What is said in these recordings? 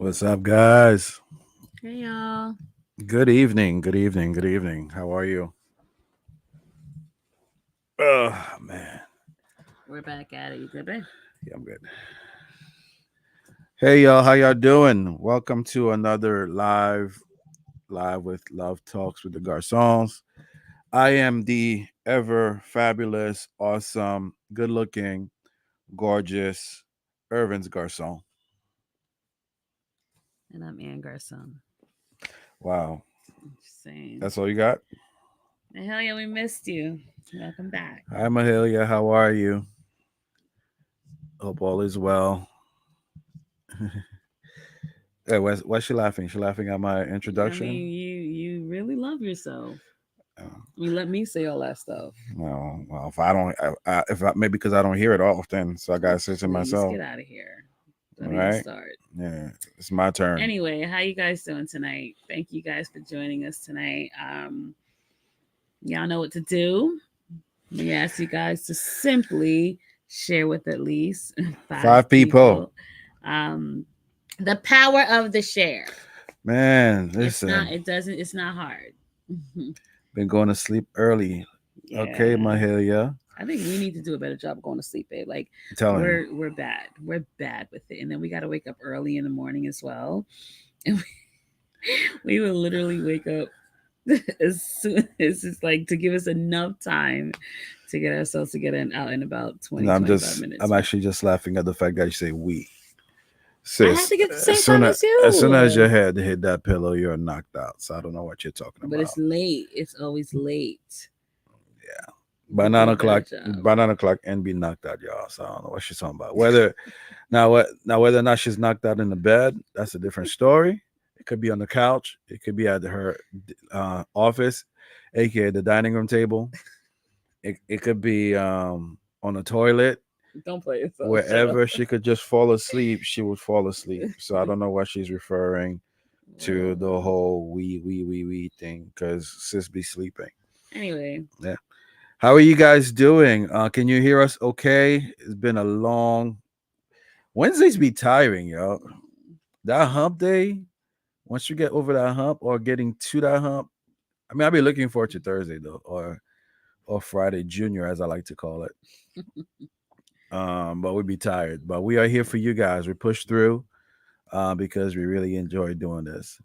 What's up, guys? Hey y'all. Good evening. Good evening. Good evening. How are you? Oh man, We're back at it. You good, babe? yeah, I'm good. Hey y'all, how y'all doing? Welcome to another live with Love Talks with the Garcons. I am the ever fabulous, awesome, good-looking, gorgeous Irvin's Garcon. And I'm Ann Garcon. Wow, Just saying. that's all you got? The hell yeah, we missed you. Welcome back. Hi, Mahalia. How are you? Hope all is well. Hey, why's she laughing? She laughing at my I introduction? mean, you really love yourself. Oh. You let me say all that stuff. Well, if I don't, if I, maybe because I don't hear it often, so I Oh, gotta say to please myself, get out of here. all Don't even right, start. yeah, it's my turn. Anyway, how you guys doing tonight? Thank you guys for joining us tonight. Y'all know what to do. We ask you guys to simply share with at least five Five people, people. Um, the power of the share. man. It's not. Listen, It doesn't. It's not hard. been going to sleep early. Okay, Yeah, Mahalia, I think we need to do a better job of going to sleep, babe. Like I'm telling you. we're bad. We're bad with it, and then we got to wake up early in the morning as well. And we will literally wake up as soon as it's like to give us enough time to get ourselves together and out in about No, 20-25 I'm minutes. actually just laughing at the fact that you say we, I have sis. to get the As same soon time as, as as soon as you. your head hit that pillow, you're knocked out. So I don't know what you're talking But it's about. late. It's always late. Yeah. We By could do nine a better o'clock, job. by 9 o'clock, and be knocked out, y'all. So I don't know what she's talking about. Whether or not she's knocked out in the bed, that's a different story. It could be on the couch. It could be at her office, aka the dining room table. It could be on the toilet. Don't play yourself. Shut up. Wherever she could just fall asleep, she would fall asleep. So I don't know what she's referring to the Whatever. whole we thing because sis be sleeping. Anyway, Yeah. How are you guys doing? Can you hear us okay? It's been a long Wednesdays be tiring, yo. That hump day, once you get over that hump or getting to that hump, I mean, I'll be looking forward to Thursday though, or Friday Junior, as I like to call it. But we'd be tired. But we are here for you guys. We push through because we really enjoy doing this.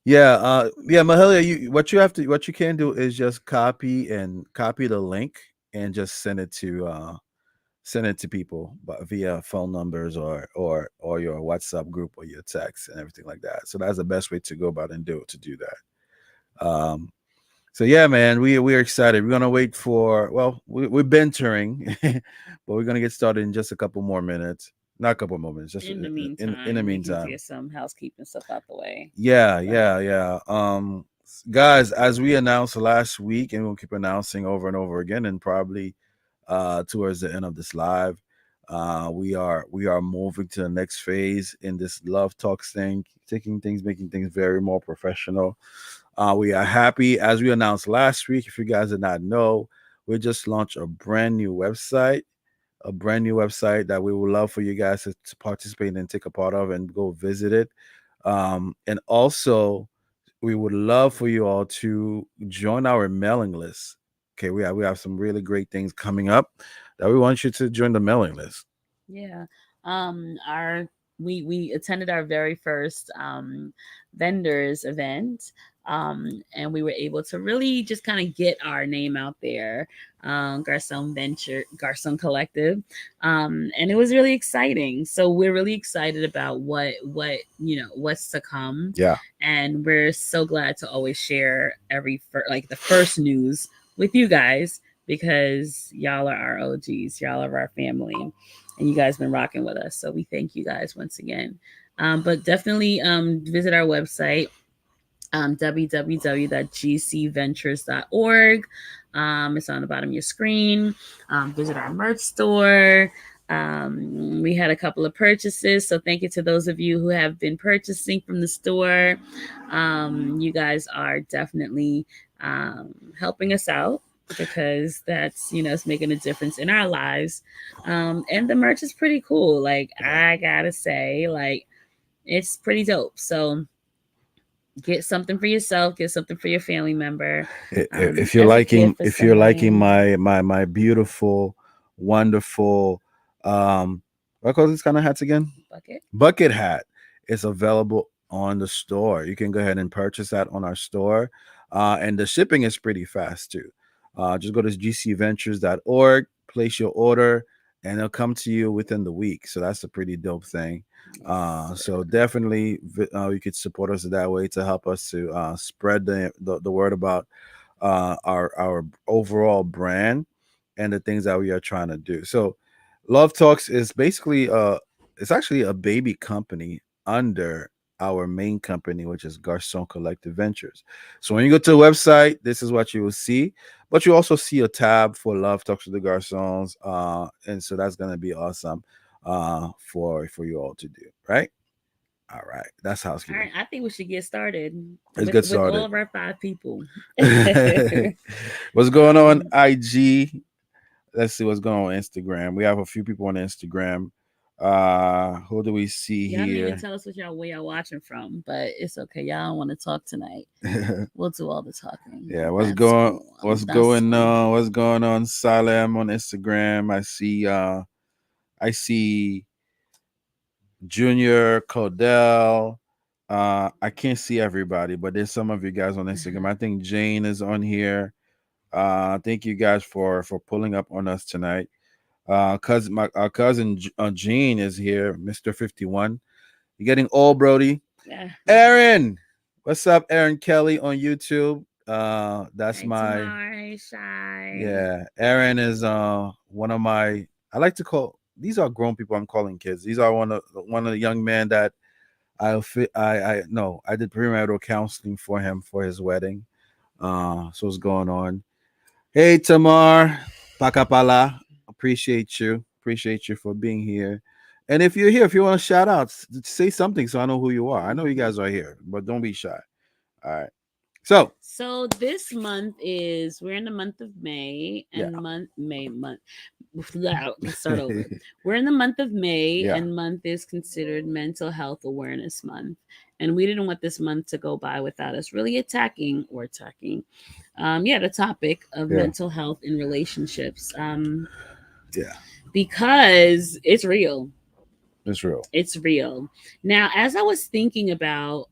Yeah, Mahalia, what you can do is just copy the link and just send it to people via phone numbers or your WhatsApp group or your text and everything like that. So that's the best way to go about and do that. Um, so yeah, man, we're excited. We're gonna wait for we've been touring, but we're gonna get started in just a couple more minutes. Not a couple more minutes, just in the in the meantime, we can meantime. get some housekeeping stuff out the way. Yeah, Go ahead. yeah, yeah. Guys, as we announced last week, and we'll keep announcing over and over again, and probably towards the end of this live, we are moving to the next phase in this love talks thing, taking things, making things very more professional. We are happy, as we announced last week. If you guys did not know, we just launched a brand new website that we would love for you guys to participate and take a part of and go visit it. And also, we would love for you all to join our mailing list. Okay, we have some really great things coming up that we want you to join the mailing list. Yeah. Our we attended our very first vendors event. And we were able to really just kind of get our name out there. Garcon Collective. And it was really exciting. So we're really excited about what's to come. Yeah, And we're so glad to always share like the first news with you guys because y'all are our OGs, y'all are our family, and you guys been rocking with us. So we thank you guys once again. But definitely visit our website, www.gcventures.org. It's on the bottom of your screen. Visit our merch store. We had a couple of purchases, so thank you to those of you who have been purchasing from the store. You guys are definitely helping us out because that's it's making a difference in our lives. And the merch is pretty cool. Like yeah. I gotta say, like It's pretty dope. So get something for yourself, get something for your family member, If you're as a liking, gift for if you're liking somebody. my beautiful, wonderful, what call these kind of hats again? Bucket. Bucket hat is available on the store. You can go ahead and purchase that on our store, and the shipping is pretty fast too. Just go to gcventures.org, place your order, and it'll come to you within the week. So that's a pretty dope thing. Yes, So definitely, you could support us that way to help us to spread the word about our overall brand and the things that we are trying to do. So, Love Talks is basically it's actually a baby company under our main company, which is GarconCollectiveVentures. So when you go to the website, this is what you will see. But you also see a tab for Love Talks with the Garcons, and so that's gonna be awesome for you all to do, right? All right, that's all housekeeping. right, I think we should get started Let's get with all started. of our 5 people. What's going on, um, IG? Let's see what's going on Instagram. We have a few people on Instagram. Who do we see y'all didn't even here? tell us where y'all watching from, but it's okay. Y'all don't want to talk tonight. We'll do all the talking. Yeah, That's cool. what's That's going cool. on? What's going on, Salem on Instagram? I see Junior Codell. I can't see everybody, but there's some of you guys on Instagram. I think Jane is on here. Thank you guys for pulling up on us tonight. Cousin, our cousin Gene is here, Mr. 51. You're getting old, Brody. Yeah. Aaron, what's up, Aaron Kelly on YouTube? That's Hey, my Tamar. Hey, Shy. yeah. Aaron is one of my. I like to call these are grown people. I'm calling kids. These are one of the young men that I no I did premarital counseling for him for his wedding. So what's going on? Hey Tamar, Pakapala, appreciate you. Appreciate you for being here. And if you're here, if you want to shout out, say something so I know who you are. I know you guys are here, but don't be shy. All right. So So this month we're in the month of May, yeah, and month. Let's start over. We're in the month of May, yeah, and month is considered Mental Health Awareness Month, and we didn't want this month to go by without us really attacking, the topic of yeah, mental health in relationships, yeah. because it's real. It's real. It's real. Now, as I was thinking about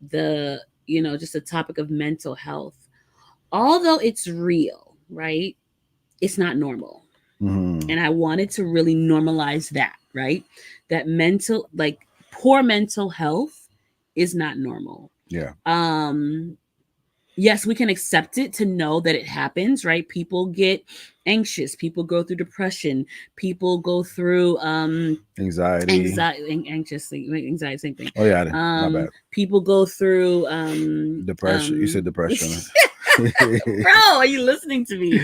the just the topic of mental health, although it's real, right? It's not normal. Mm-hmm. And I wanted to really normalize that, right? That poor mental health is not normal. Yeah. Yes, we can accept it to know that it happens, right? People get anxious, people go through depression, people go through Anxiety. anxiety, same thing. Oh yeah, my bad. People go through Depression. You said depression. bro, are you listening to me?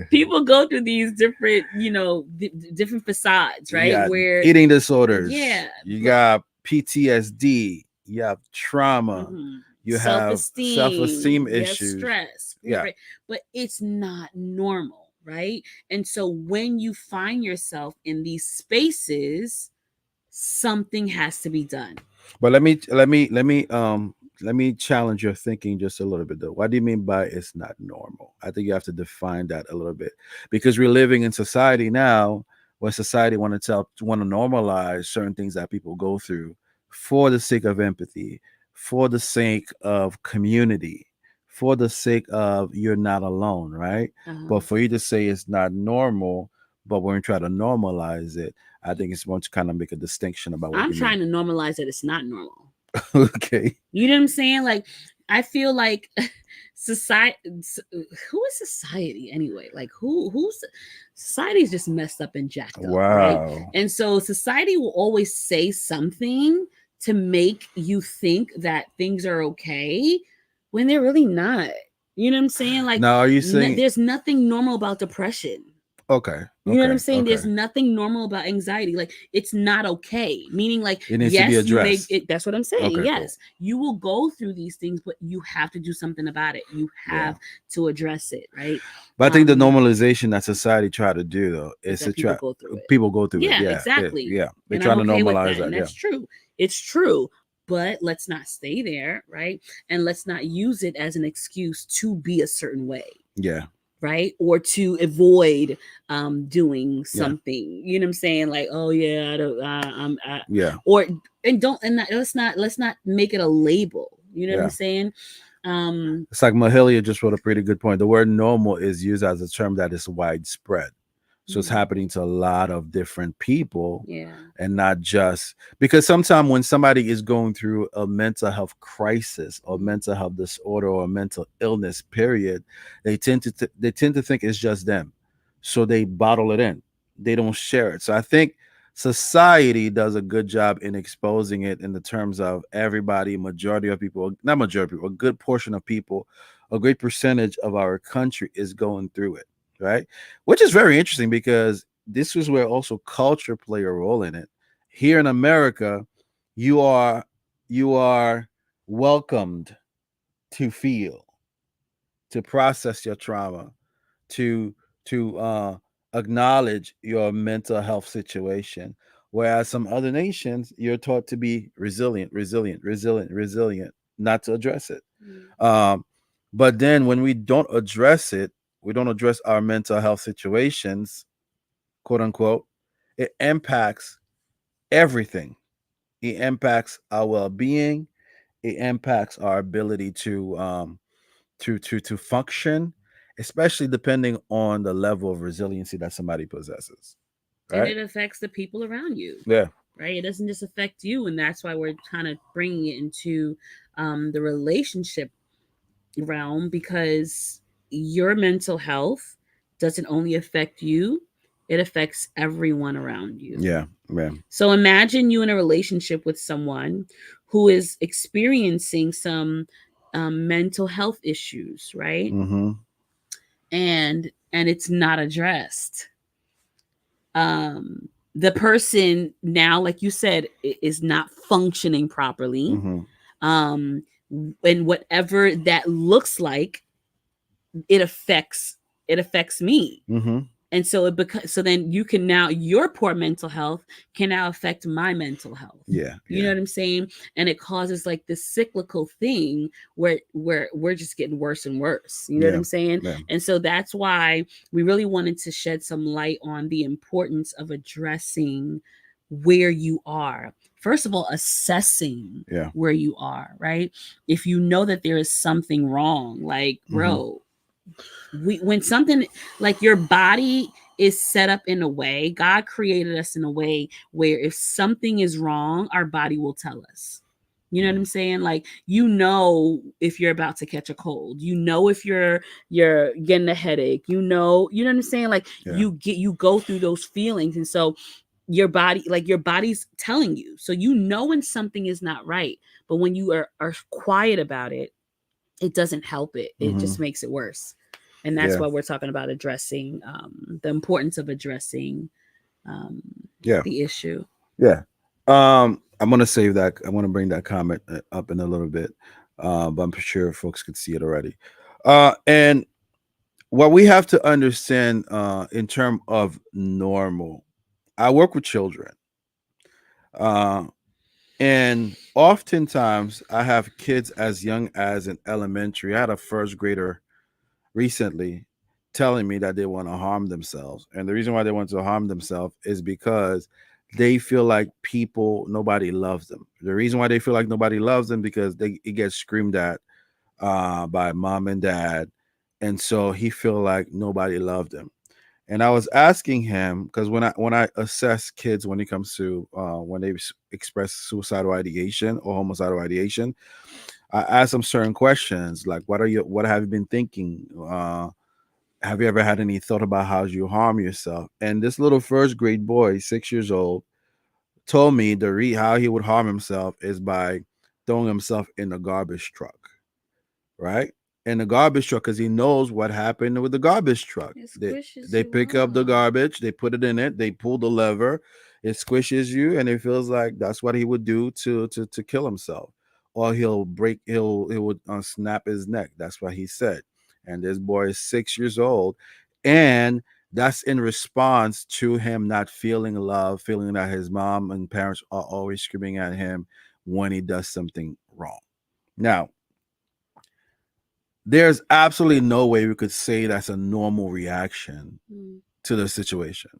People go through these different different facades, You right? got Where eating disorders. yeah, You got PTSD. You have trauma. mm-hmm. You have Self-esteem, self-esteem yes, issues. stress, Yeah. right? But it's not normal, right? And so when you find yourself in these spaces, something has to be done. But let me challenge your thinking just a little bit though. What do you mean by it's not normal? I think you have to define that a little bit because we're living in society now where society want to normalize certain things that people go through for the sake of empathy, for the sake of community, for the sake of you're not alone, right? Uh-huh. But for you to say it's not normal, but when you try to normalize it, I think it's want to kind of make a distinction about what I'm you mean. trying to normalize that it's not normal. Okay. You know what I'm saying? Like, I feel like society. Who is society anyway? Like, who's society is just messed up and jacked up, right? Wow. And so society will always say something to make you think that things are okay when they're really not. You know what I'm saying? Like, Now, are you saying there's nothing normal about depression. okay? You know what I'm Okay. saying? Okay. There's nothing normal about anxiety. Like, it's not okay. Meaning, like, It needs to be yes, you may. addressed. That's what I'm saying. Okay. Yes, you will go through these things, but you have to do something about it. You have to address it, right? But I think the normalization that society try to do though is to people try go through it. people go through it. Yeah, Yeah. exactly. Yeah. They're And trying I'm to okay with normalize that, and that. Yeah. that's true. It's true, but let's not stay there, right? And let's not use it as an excuse to be a certain way, Yeah. right? Or to avoid doing Yeah. something. You know what I'm saying? Like, oh yeah, Yeah. or and don't and not, let's not make it a label. You know what I'm Yeah. saying? Um, It's like Mahalia just wrote a pretty good point. The word normal is used as a term that is widespread. So it's mhm, happening to a lot of different people yeah, and not just because sometimes when somebody is going through a mental health crisis or mhm, mental health disorder or mental illness period, they tend to think it's just them. So they bottle it in. They don't share it. So I think society does a good job in exposing it in the terms of everybody, majority of people, not majority of people, a good portion of people, a great percentage of our country is going through it, right? Which is very interesting because this is where also culture play a role in it. Here in America, you are you are welcomed to feel, to process your trauma, to to acknowledge your mental health situation. Whereas some other nations, you're taught to be resilient, not to address it. mhm. Um, but then when we don't address it, we don't address our mental health situations, quote unquote, it impacts everything. It impacts our well-being. It impacts our ability to function, especially depending on the level of resiliency that somebody possesses. And Right? it affects the people around you, Yeah. right? It doesn't just affect you, and that's why we're kind of bringing it into the relationship realm, because your mental health doesn't only affect you, it affects everyone around you. Yeah. Yeah. So imagine you in a relationship with someone who is experiencing some mental health issues, right? Mm-hmm. And it's not addressed. The person now, like you said, is not functioning properly. Mm-hmm. um and whatever that looks like, it affects me. Mm-hmm. And so so then you can now, your poor mental health can now affect my mental health. Yeah. You know Yeah. what I'm saying? And it causes like this cyclical thing where we're just getting worse and worse. You know what Yeah. I'm saying? Yeah. And so that's why we really wanted to shed some light on the importance of addressing where you are. First of all, assessing Yeah. where you are, right? If you know that there is something wrong, like, Mm-hmm. bro, when something, like, your body is set up in a way, God created us in a way where if something is wrong, our body will tell us. You know what I'm saying? Like, you know, if you're about to catch a cold, you know, if you're getting a headache, you know what I'm saying? Like, Yeah. you go through those feelings. And so your body, like, your body's telling you, so you know when something is not right. But when you are quiet about it, it doesn't help it. It Mm-hmm. just makes it worse. And that's Yeah. why we're talking about addressing the importance of addressing um, Yeah. the issue. Yeah. I'm gonna save that. I'm gonna bring that comment up in a little bit, but I'm sure folks could see it already. And what we have to understand in terms of normal, I work with children, uh, and oftentimes I have kids as young as in elementary. I had a first grader recently telling me that they want to harm themselves. And the reason why they want to harm themselves is because they feel like nobody loves them. The reason why they feel like nobody loves them because it gets screamed at by mom and dad. And so he feel like nobody loved him. And I was asking him because when I assess kids when it comes to when they express suicidal ideation or homicidal ideation, I ask them certain questions like what have you been thinking? Have you ever had any thought about how you harm yourself? And this little first grade boy, 6 years old, told me how he would harm himself is by throwing himself in a garbage truck, right? In the garbage truck, because he knows what happened with the garbage truck. It They squishes they you pick up the out. garbage, they put it in it, they pull the lever, it squishes you, and it feels like that's what he would do to kill himself, or he would snap his neck. That's what he said. And this boy is 6 years old, and That's in response to him not feeling love, feeling that his mom and parents are always screaming at him when he does something wrong. Now, there's absolutely no way we could say that's a normal reaction Mm. to the situation.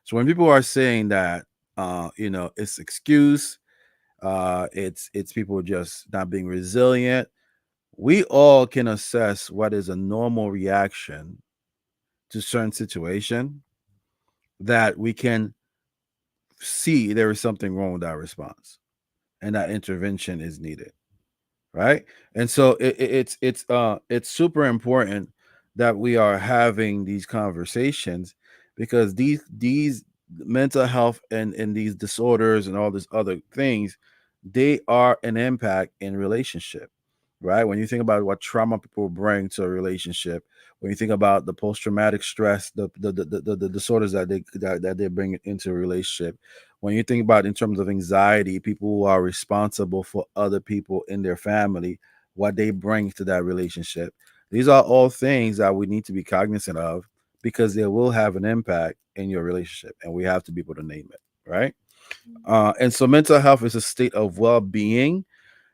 So when people are saying that, it's excuse, it's people just not being resilient, we all can assess what is a normal reaction to certain situation that we can see there is something wrong with that response and that intervention is needed, right? And so it's super important that we are having these conversations, because these mental health and these disorders and all these other things, they are an impact in relationship, right? When you think about what trauma people bring to a relationship, when you think about the post-traumatic stress, the disorders that they bring into a relationship, when you think about in terms of anxiety, people who are responsible for other people in their family, what they bring to that relationship, these are all things that we need to be cognizant of, because they will have an impact in your relationship, and we have to be able to name it, right? And so mental health is a state of well-being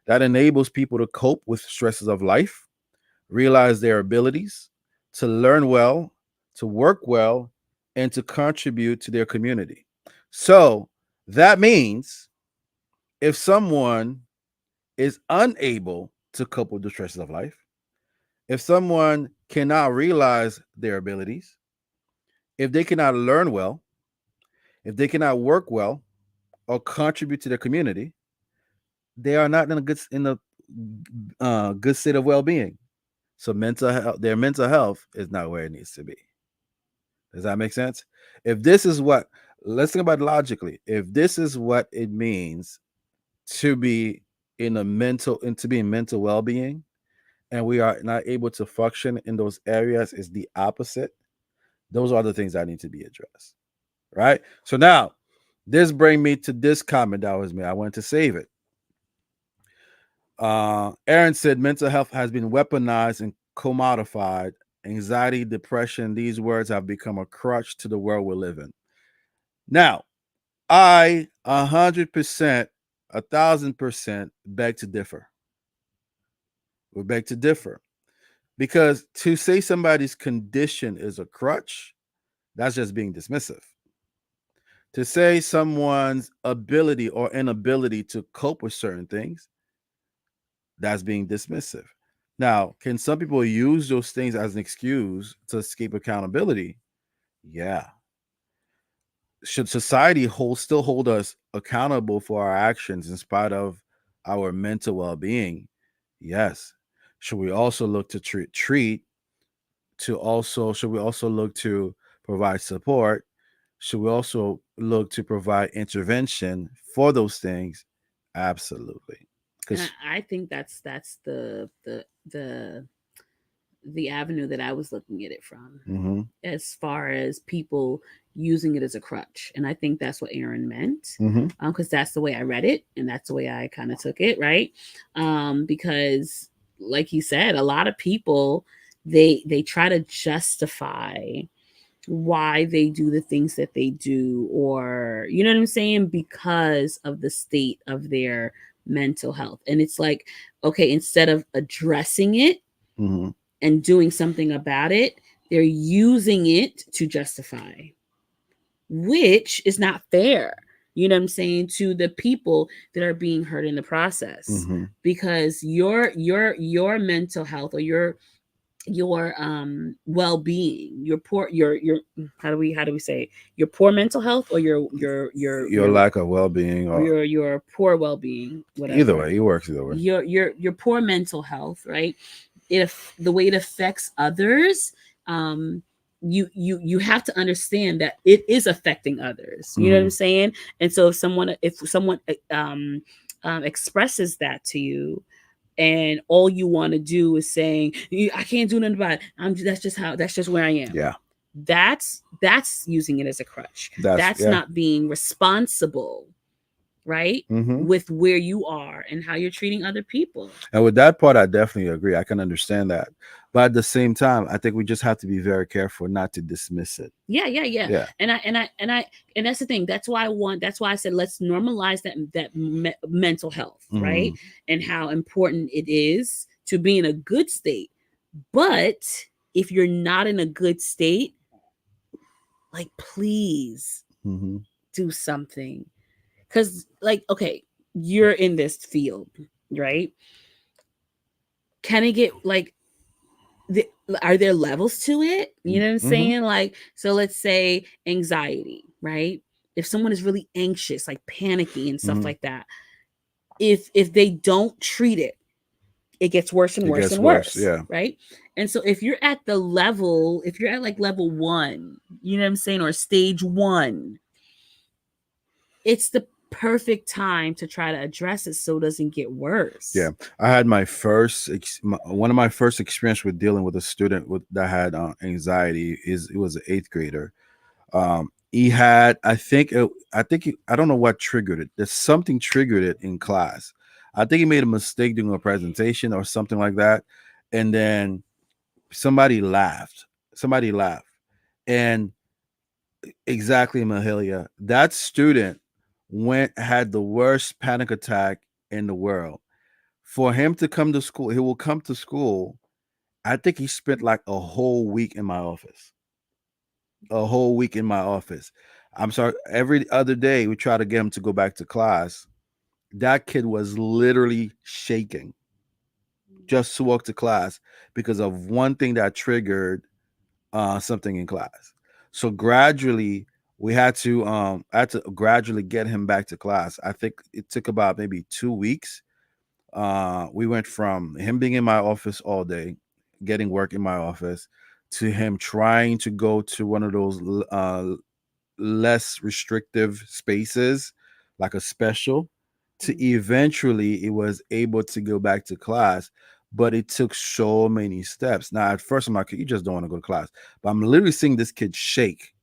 that enables people to cope with stresses of life, realize their abilities, to learn well, to work well, and to contribute to their community. So that means if someone is unable to cope with the stresses of life, if someone cannot realize their abilities, if they cannot learn well, if they cannot work well or contribute to their community, they are not in a good state of well-being. So their mental health is not where it needs to be. Does that make sense? If this is what, let's think about it logically. If this is what it means to be to be in mental well-being, and we are not able to function in those areas, is the opposite. Those are the things that need to be addressed, right? So now, this brings me to this comment that was made. I wanted to save it. Aaron said mental health has been weaponized and commodified. Anxiety, depression, these words have become a crutch to the world we live in. Now, I 100%, 1,000% beg to differ. We beg to differ. Because to say somebody's condition is a crutch, that's just being dismissive. To say someone's ability or inability to cope with certain things, that's being dismissive. Now, can some people use those things as an excuse to escape accountability? Yeah. Should society still hold us accountable for our actions in spite of our mental well-being? Yes. Should we also look to treat to also should we also look to provide support? Should we also look to provide intervention for those things? Absolutely. And Because I think that's the avenue that I was looking at it from, mm-hmm, as far as people using it as a crutch. And I think that's what Aaron meant, mm-hmm, because that's the way I read it, and that's the way I kind of took it, right? Because, like he said, a lot of people, they try to justify why they do the things that they do, or you know what I'm saying, because of the state of their mental health. And it's like, okay, instead of addressing it mm-hmm. and doing something about it, they're using it to justify, which is not fair. You know what I'm saying, to the people that are being hurt in the process, Mm-hmm. because your mental health, or your well-being, your poor your how do we say it? Your poor mental health, or Your lack of well-being, or your poor well-being, either whatever. way, it works either way. Your poor mental health, right? If the way it affects others, um you have to understand that it is affecting others, you know what Mm-hmm. I'm saying. And so if someone expresses that to you, and all you want to do is saying, I can't do nothing about it, that's just where I am, Yeah, that's using it as a crutch. that's That's not being responsible right? Mm-hmm. With where you are and how you're treating other people. And with that part, I definitely agree. I can understand that. But at the same time, I think we just have to be very careful not to dismiss it. Yeah, yeah, yeah. Yeah. And that's the thing. That's why I said let's normalize that mental health, right? Mm-hmm. And how important it is to be in a good state. But if you're not in a good state, like please Mm-hmm. do something. Cuz like okay, you're in this field, right? Can it get like the, are there levels to it? You know what I'm Mm-hmm. saying? Like, so let's say anxiety, right? If someone is really anxious, like panicky and stuff Mm-hmm. like that, if they don't treat it, it gets worse and It worse gets and worse. worse, Yeah. right? And so if you're at the level, if you're at like level 1, you know what I'm saying, or stage 1, it's the perfect time to try to address it so it doesn't get Yeah. worse. I had one of my first experience with dealing with a student that had anxiety. Is It was an eighth grader. He had, I don't know what triggered it. There's something triggered it in class. I think he made a mistake doing a presentation or something like that, and then somebody laughed. Somebody laughed, and exactly, Mahalia, that student went had the worst panic attack in the world. For him to come to school, he will come to school. I think he spent like a whole week in my office. A whole week in my office. I'm sorry. Every other day, we try to get him to go back to class. That kid was literally shaking just to walk to class because of one thing that triggered something in class. So gradually, I had to gradually get him back to class. I think it took about maybe 2 weeks. We went from him being in my office all day, getting work in my office, to him trying to go to one of those less restrictive spaces, like a special, to eventually it was able to go back to class. But it took so many steps. Now, at first, I'm like, you just don't want to go to class. But I'm literally seeing this kid shake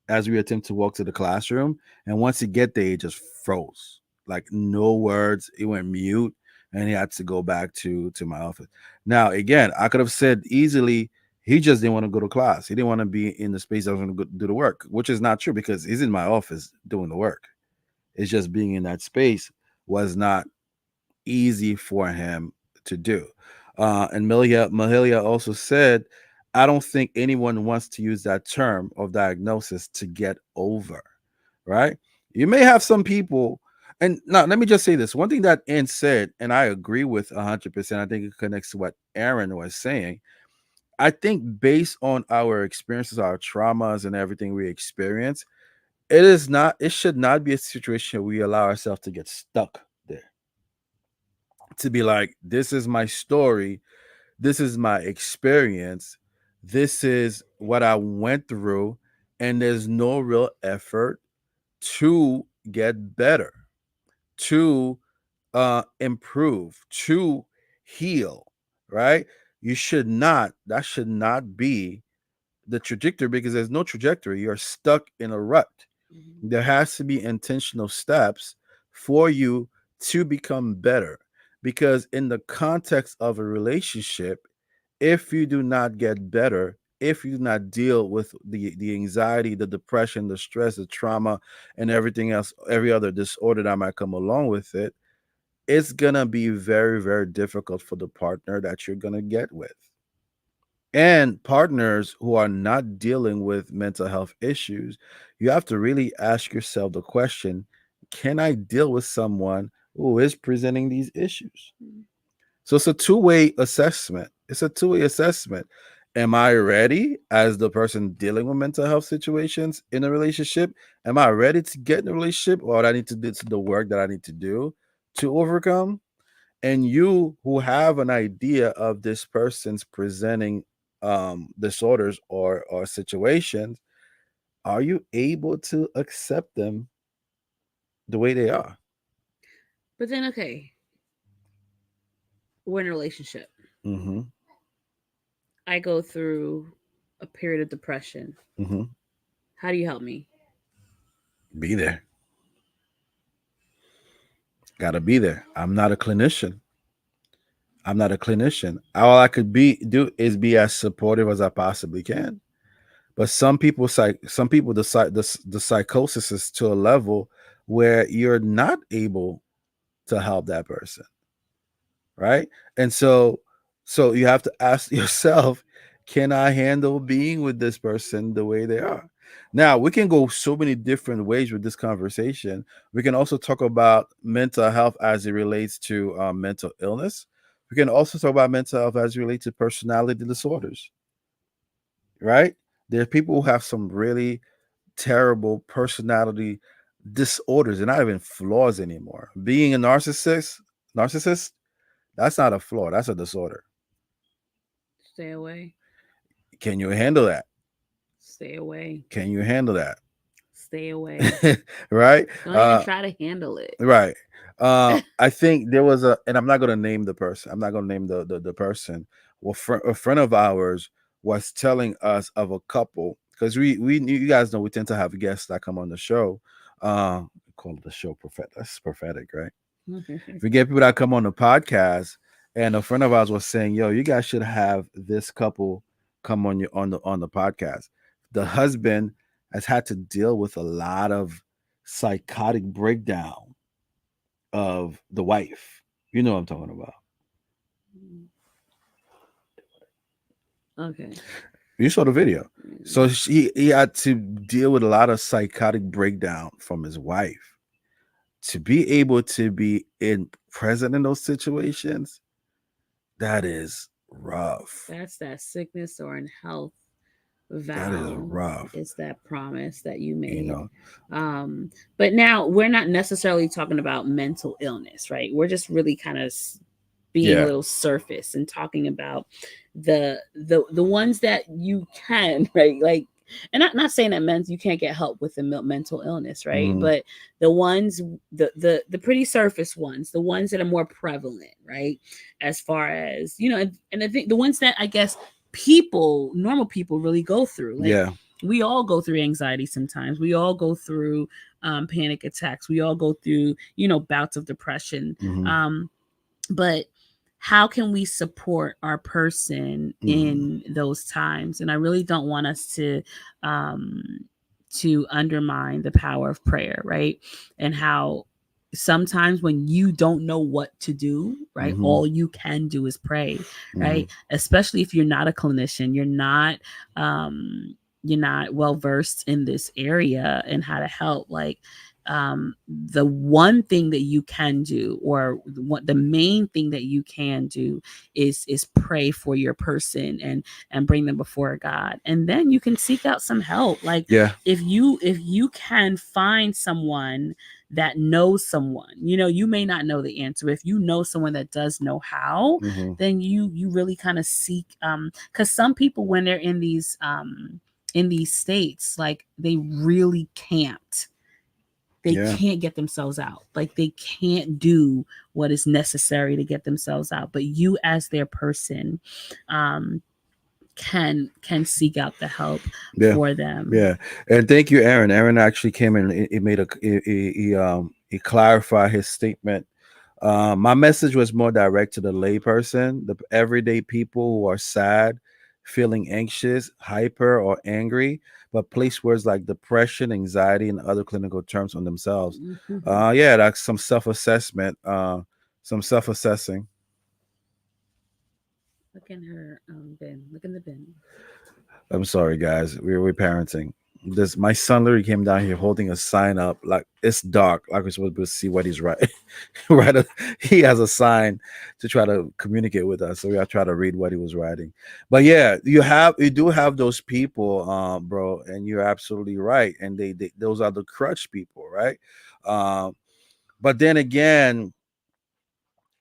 as we attempt to walk to the classroom. And once he get there, he just froze. Like no words. He went mute and he had to go back to my office. Now, again, I could have said easily, he just didn't want to go to class. He didn't want to be in the space I was going to do the work, which is not true because he's in my office doing the work. It's just being in that space was not easy for him to do. And Mahalia also said, I don't think anyone wants to use that term of diagnosis to get over, right? You may have some people, and now let me just say this. One thing that Ann said, and I agree with 100%, I think it connects to what Aaron was saying. I think based on our experiences, our traumas, and everything we experience, it should not be a situation we allow ourselves to get stuck there. To be like, this is my story, this is my experience, this is what I went through, and there's no real effort to get better, to improve, to heal, right? That should not be the trajectory because there's no trajectory. You're stuck in a rut. Mhm. There has to be intentional steps for you to become better. Because in the context of a relationship, if you do not get better, if you do not deal with the anxiety, the depression, the stress, the trauma, and everything else, every other disorder that might come along with it, it's gonna be very, very difficult for the partner that you're gonna get with. And partners who are not dealing with mental health issues, you have to really ask yourself the question, can I deal with someone who is presenting these issues? So it's a two-way assessment. It's a two-way assessment. Am I ready as the person dealing with mental health situations in a relationship? Am I ready to get in a relationship, or do I need to do the work that I need to do to overcome? And you who have an idea of this person's presenting disorders or situations, are you able to accept them the way they are? But then, okay, we're in a relationship. Mm-hmm. I go through a period of depression. Mm-hmm. How do you help me? Be there. Got to be there. I'm not a clinician. I'm not a clinician. All I could do is be as supportive as I possibly can. But some people decide the psychosis is to a level where you're not able to help that person, right? And so you have to ask yourself, can I handle being with this person the way they are? Now, we can go so many different ways with this conversation. We can also talk about mental health as it relates to mental illness. We can also talk about mental health as it relates to personality disorders, right? There are people who have some really terrible personality disorders. They're not even flaws anymore. Being a narcissist, that's not a flaw. That's a disorder. Stay away. Can you handle that? Stay away. Can you handle Stay away. that? Right? Don't even try to handle it. Right. I think there was and I'm not going to name the person. I'm not going to name the person. Well, a friend of ours was telling us of a couple because you guys know we tend to have guests that come on the show. Call it the show prophet. That's prophetic, right? We get people that come on the podcast, and a friend of ours was saying, "Yo, you guys should have this couple come on the podcast." The husband has had to deal with a lot of psychotic breakdown of the wife. You know what I'm talking about. Okay. You saw the video. So he had to deal with a lot of psychotic breakdown from his wife. To be able to be present in those situations, that is rough. That's that sickness or in health That is vow. rough. It's that promise that you You made. know. But now we're not necessarily talking about mental illness, right? We're just really kind of being a Yeah. little surface and talking about the ones that you can, right? Like, and not saying that men you can't get help with the mental illness, right? Mhm. But the ones the pretty surface ones, the ones that are more prevalent, right? As far as and I think the ones that I guess normal people really go through, like Yeah. we all go through anxiety sometimes. We all go through panic attacks. We all go through bouts of depression. Mhm. But how can we support our person Mhm. in those times? And I really don't want us um to undermine the power of prayer, right? And how sometimes when you don't know what to do, right, Mhm. all you can do is pray, Mhm. right? Especially if you're not a clinician, um you're not well versed in this area and how to help. Like, the one thing that you can do, or what the main thing that you can do, is pray for your person and bring them before God, and then you can seek out some help. Like, Yeah. if you can find someone that knows someone, you may not know the answer. If you know someone that does know how, Mhm. then you really kind of seek, because some people, when they're in these states, like they Yeah. can't get themselves out. Like, they can't do what is necessary to get themselves out. But you, as their person, um, can seek out the help Yeah. for them. Yeah. And thank you, Aaron. Aaron actually came in. He made he clarified his statement. My message was more direct to the layperson, the everyday people who are sad, feeling anxious, hyper, or angry, but place words like depression, anxiety, and other clinical terms on themselves. Yeah, that's some self-assessment, some self-assessing. Look in her bin. Look in the bin. I'm sorry, guys. We're parenting. This my son literally came down here holding a sign up like it's dark, like we're supposed to see what he's writing. right, he has a sign to try to communicate with us, so we gotta try to read what he was writing. But yeah, you do have those people, bro, and you're absolutely right. And they those are the crutch people, right? Um, but then again,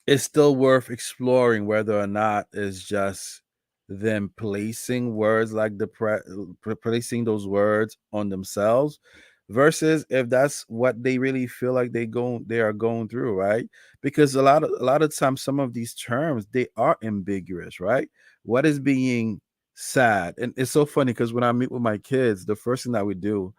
it's still worth exploring whether or not it's just them placing words like placing those words on themselves versus if that's what they really feel like they are going through, right? Because a lot of times some of these terms they are ambiguous, right? What is being sad? And it's so funny because when I meet with my kids, the first thing that we do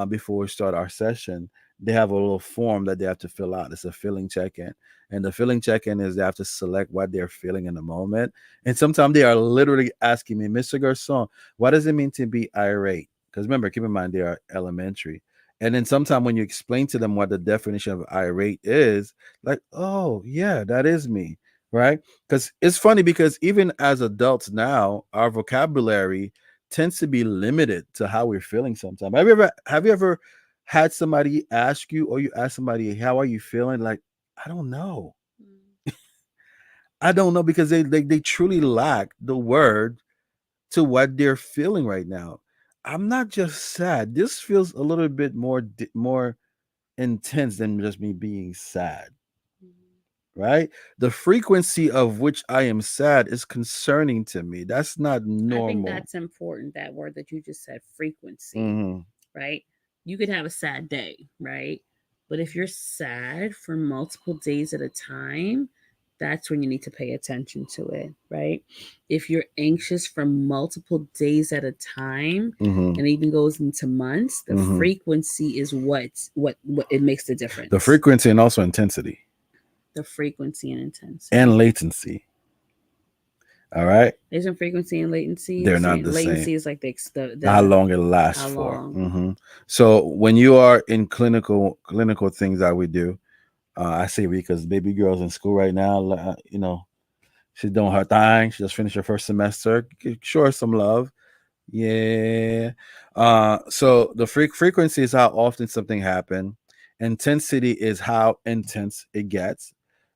before we start our session, they have a little form that they have to fill out. It's a feeling check-in. And the feeling check-in is they have to select what they're feeling in the moment. And sometimes they are literally asking me, Mr. Garcon, what does it mean to be irate? Because remember, keep in mind they are elementary. And then sometimes when you explain to them what the definition of irate is, like, oh yeah, that is me. Right? Because it's funny because even as adults now, our vocabulary tends to be limited to how we're feeling sometimes. Have you ever had somebody ask you, or you ask somebody, how are you feeling? Like, I don't know. I don't know, because they truly lack the word to what they're feeling right now. I'm not just sad. This feels a little bit more intense than just me being sad, right? The frequency of which I am sad is concerning to me. That's not I think normal. that's important, that word that you just said, frequency, Hmm. right? You could have a sad day, right? But if you're sad for multiple days at a time, that's when you need to pay attention to it, right? If you're anxious for multiple days at a time, Hmm. and even goes into months, the Hmm. frequency is what it makes the difference. The frequency and also intensity The frequency and intensity. and latency. All right. Isn't frequency and latency the They're not same? the same. Latency is like How the long it lasts how for. long. So when you are in clinical things that we do, I say we, because baby girl's in school right now. She's doing her thing. She just finished her first semester. Show her some love. Yeah. So the frequency is how often something happens. Intensity is how intense it gets.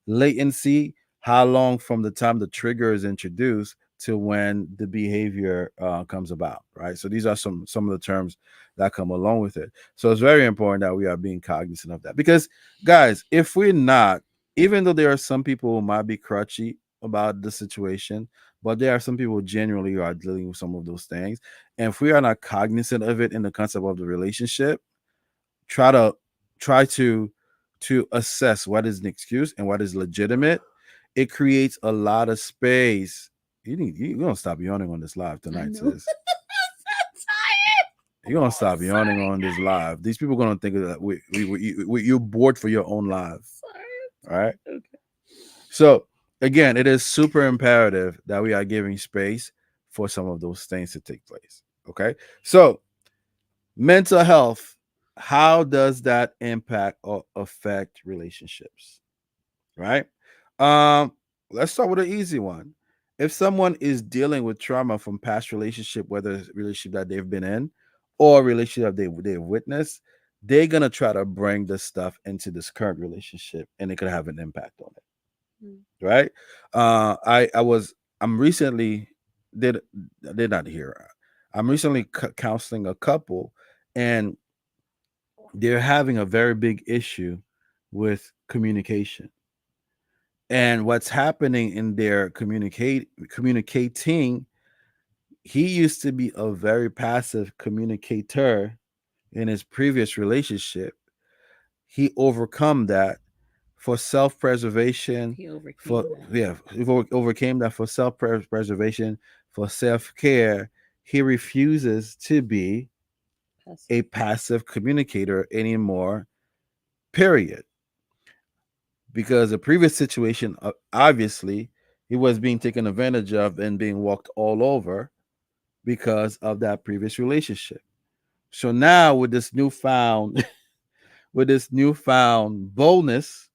Latency, how long from the time the trigger is introduced to when the behavior comes about, right? So these are some of the terms that come along with it. So it's very important that we are being cognizant of that, because, guys, if we're not, even though there are some people who might be crutchy about the situation, but there are some people genuinely who are dealing with some of those things. And if we are not cognizant of it in the concept of the relationship, try to try to assess what is an excuse and what is legitimate. It creates a lot of space. You're gonna stop yawning on this live I tonight, know. sis. I'm tired. You're gonna I'm stop yawning sorry, on this guys. live. These people gonna think that you're bored for your own live. All right. Sorry. Okay. So again, it is super imperative that we are giving space for some of those things to take place. Okay. So mental health, how does that impact or affect relationships? Right? Um, let's start with an easy one. If someone is dealing with trauma from past relationship, whether it's a relationship that they've been in or a relationship that they've witnessed, they're gonna try to bring this stuff into this current relationship, and it could have an impact on it, Mm. right? I'm recently did did not hear. I'm recently counseling a couple, and they're having a very big issue with communication. And what's happening in their communicating, he used to be a very passive communicator in his previous relationship. He overcome that for self-preservation, He overcame for that. yeah, he overcame that for self-preservation, for self-care. He refuses to be Passive. a passive communicator anymore, period. Because the previous situation, obviously, he was being taken advantage of and being walked all over because of that previous relationship. So now with this newfound with this newfound boldness,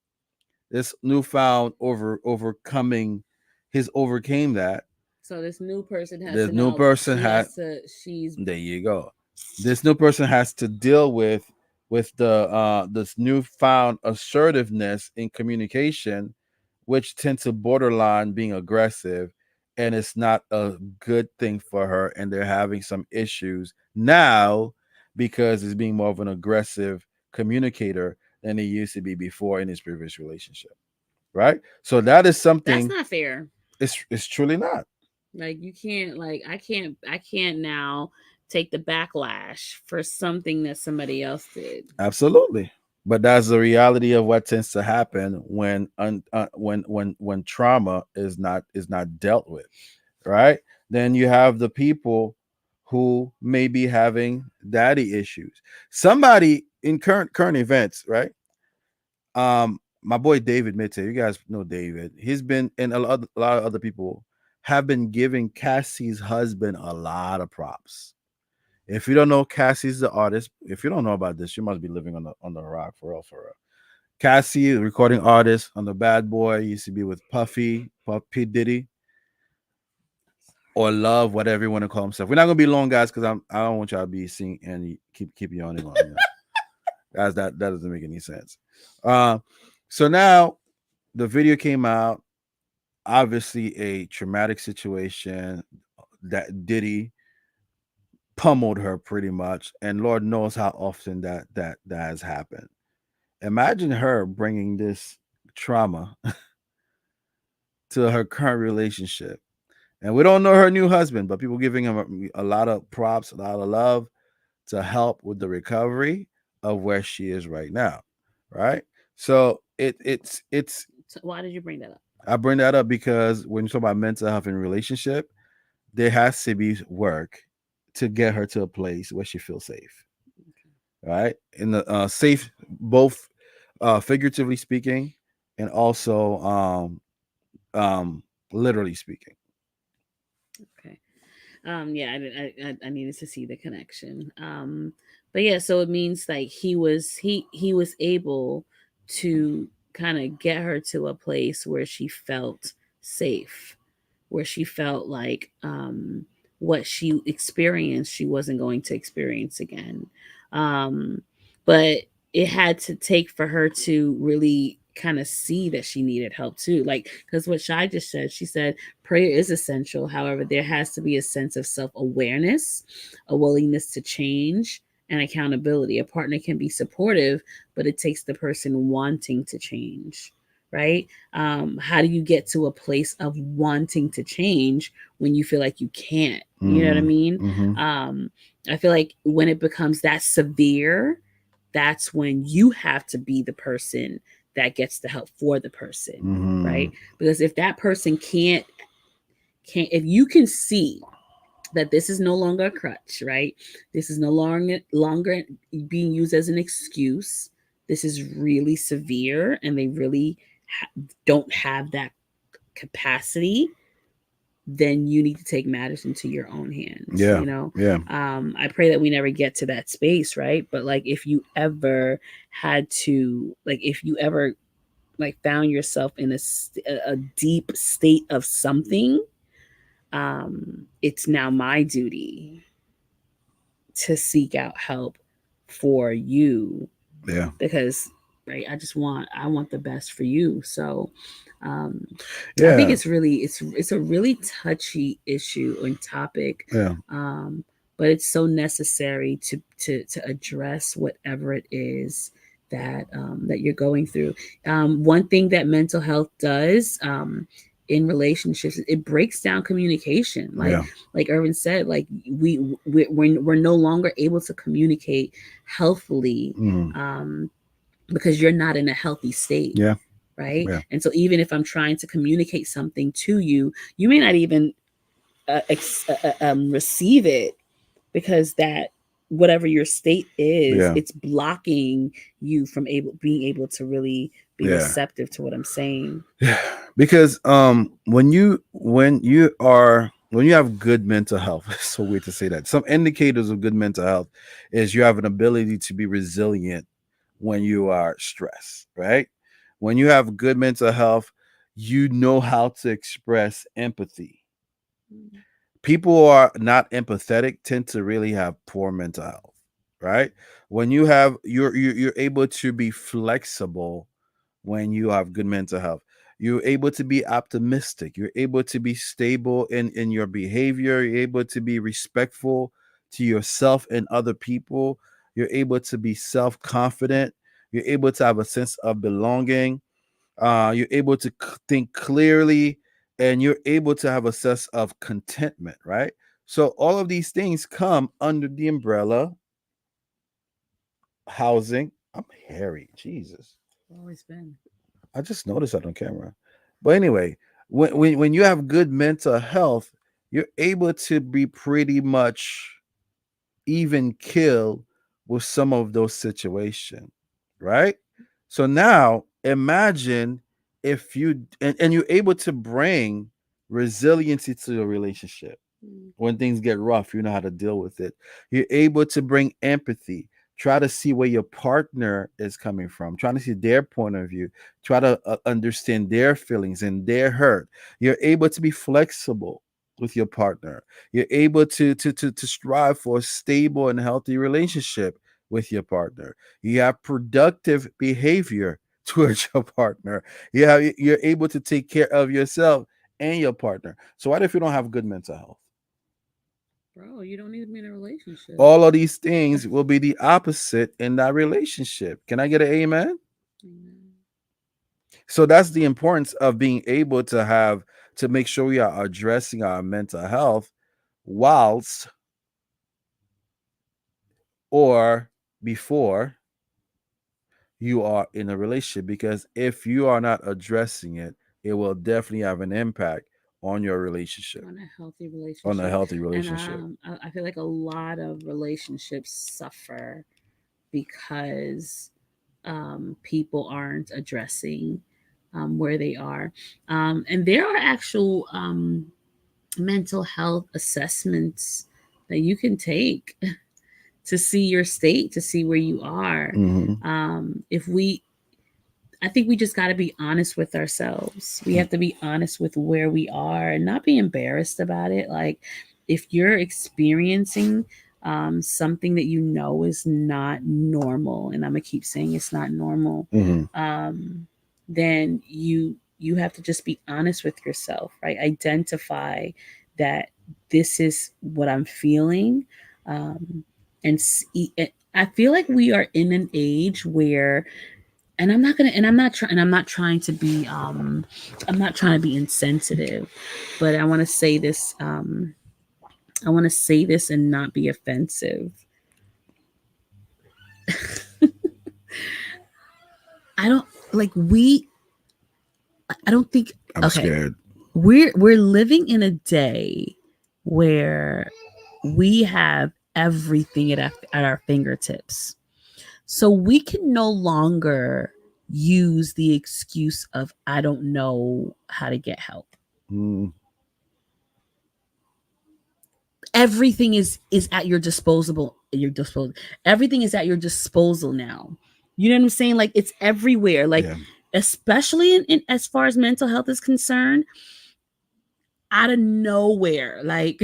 this newfound overcoming, his overcame that. So this new person has This to new now. person She had has to. She's There you go. This new person has to deal with the this newfound assertiveness in communication, which tends to borderline being aggressive, and it's not a good thing for her. And they're having some issues now because it's being more of an aggressive communicator than he used to be before in his previous relationship. Right. So that is that's something. not fair. It's truly not. Like you can't. Like I can't now take the backlash for something that somebody else did. Absolutely. But that's the reality of what tends to happen when when trauma is not dealt with, right? Then you have the people who may be having daddy issues. Somebody in current events, right? My boy David Mitte, you guys know David. He's been, and a lot of other people have been giving Cassie's husband a lot of props. If you don't know, Cassie's the artist. If you don't know about this, you must be living on the rock for real, for real. Cassie, the recording artist on the Bad Boy, used to be with P Diddy, or Love, whatever you want to call himself. We're not gonna be long, guys, because I don't want y'all to be seeing and keep yawning on. Guys, that doesn't make any sense. Uh, so now the video came out. Obviously, a traumatic situation that Diddy pummeled her pretty much, and Lord knows how often that has happened. Imagine her bringing this trauma to her current relationship, and we don't know her new husband, but people giving him a lot of props, a lot of love to help with the recovery of where she is right now, right? So it's So why did you bring that up? I bring that up because when you talk about mental health in relationship, there has to be work to get her to a place where she feels safe, right? In the safe, both figuratively speaking and also um literally speaking. Okay. Yeah, I needed to see the connection. But yeah, so it means like he was able to kind of get her to a place where she felt safe, where she felt like what she experienced she wasn't going to experience again. Um, but it had to take for her to really kind of see that she needed help too. Like, because what Shai just said, she said prayer is essential. However, there has to be a sense of self awareness, a willingness to change, and accountability. A partner can be supportive, but it takes the person wanting to change, right? How do you get to a place of wanting to change when you feel like you can't? You know what I Mm-hmm. mean? Mm-hmm. I feel like when it becomes that severe, that's when you have to be the person that gets the help for the person, Mm-hmm. right? Because if that person can't, if you can see that this is no longer a crutch, right? This is no longer being used as an excuse. This is really severe, and they really don't have that capacity. Then you need to take matters into your own hands. Yeah. You know, Yeah. I pray that we never get to that space, right? But like, if you ever had to, like, if you ever like found yourself in a deep state of something, it's now my duty to seek out help for you, Yeah. because right, I want the best for you. So um I think Yeah. it's a really touchy issue and topic, Yeah. um but it's so necessary to address whatever it is that you're going through. One thing that mental health does, in relationships, it breaks down communication. Yeah. Like Irvin said, like we're no longer able to communicate healthfully, Mm-hmm. because you're not in a healthy state, Yeah. right? Yeah. And so even if I'm trying to communicate something to you, you may not even receive it, because that whatever your state is, Yeah. it's blocking you from being able to really be Yeah. receptive to what I'm saying. Yeah. Because when you have good mental health, it's so weird to say that. Some indicators of good mental health is you have an ability to be resilient when you are stressed, right? When you have good mental health, you know how to express empathy. People who are not empathetic tend to really have poor mental health, right? When you have you're able to be flexible when you have good mental health. You're able to be optimistic. You're able to be stable in your behavior. You're able to be respectful to yourself and other people. You're able to be self-confident. You're able to have a sense of belonging. You're able to think clearly, and you're able to have a sense of contentment, right? So all of these things come under the umbrella housing. I'm hairy, Jesus. Always been. I just noticed that on camera. But anyway, when you have good mental health, you're able to be pretty much even kill with some of those situations, right? So now imagine if and you're able to bring resiliency to your relationship. Mm. When things get rough, you know how to deal with it. You're able to bring empathy, try to see where your partner is coming from, trying to see their point of view, try to understand their feelings and their hurt. You're able to be flexible with your partner. You're able to strive for a stable and healthy relationship with your partner. You have productive behavior towards your partner. You're able to take care of yourself and your partner. So what if you don't have good mental health? Bro, you don't need to be in a relationship. All of these things will be the opposite in that relationship. Can I get an amen? Amen. So that's the importance of being able to make sure we are addressing our mental health whilst or before you are in a relationship, because if you are not addressing it, it will definitely have an impact on your relationship, On a healthy on a relationship. healthy And relationship. I feel like a lot of relationships suffer because people aren't addressing where they are. And there are actual mental health assessments that you can take to see your state, to see where you are. Mm-hmm. If we, I think we just got to be honest with ourselves. We have to be honest with where we are and not be embarrassed about it. Like, if you're experiencing something that you know is not normal, and I'm gonna keep saying it's not normal, Mm-hmm. then you have to just be honest with yourself, right? Identify that this is what I'm feeling, um, and see. I feel like we are in an age where, and I'm not trying to be I'm not trying to be insensitive, but I want to say this, I want to say this and not be offensive. I don't like we I don't think I'm okay. scared. We're living in a day where we have everything at our fingertips. So we can no longer use the excuse of I don't know how to get help. Mm. Everything is at your disposal. Everything is at your disposal now. You know what I'm saying? Like, it's everywhere. Like, Yeah. especially in as far as mental health is concerned, out of nowhere, like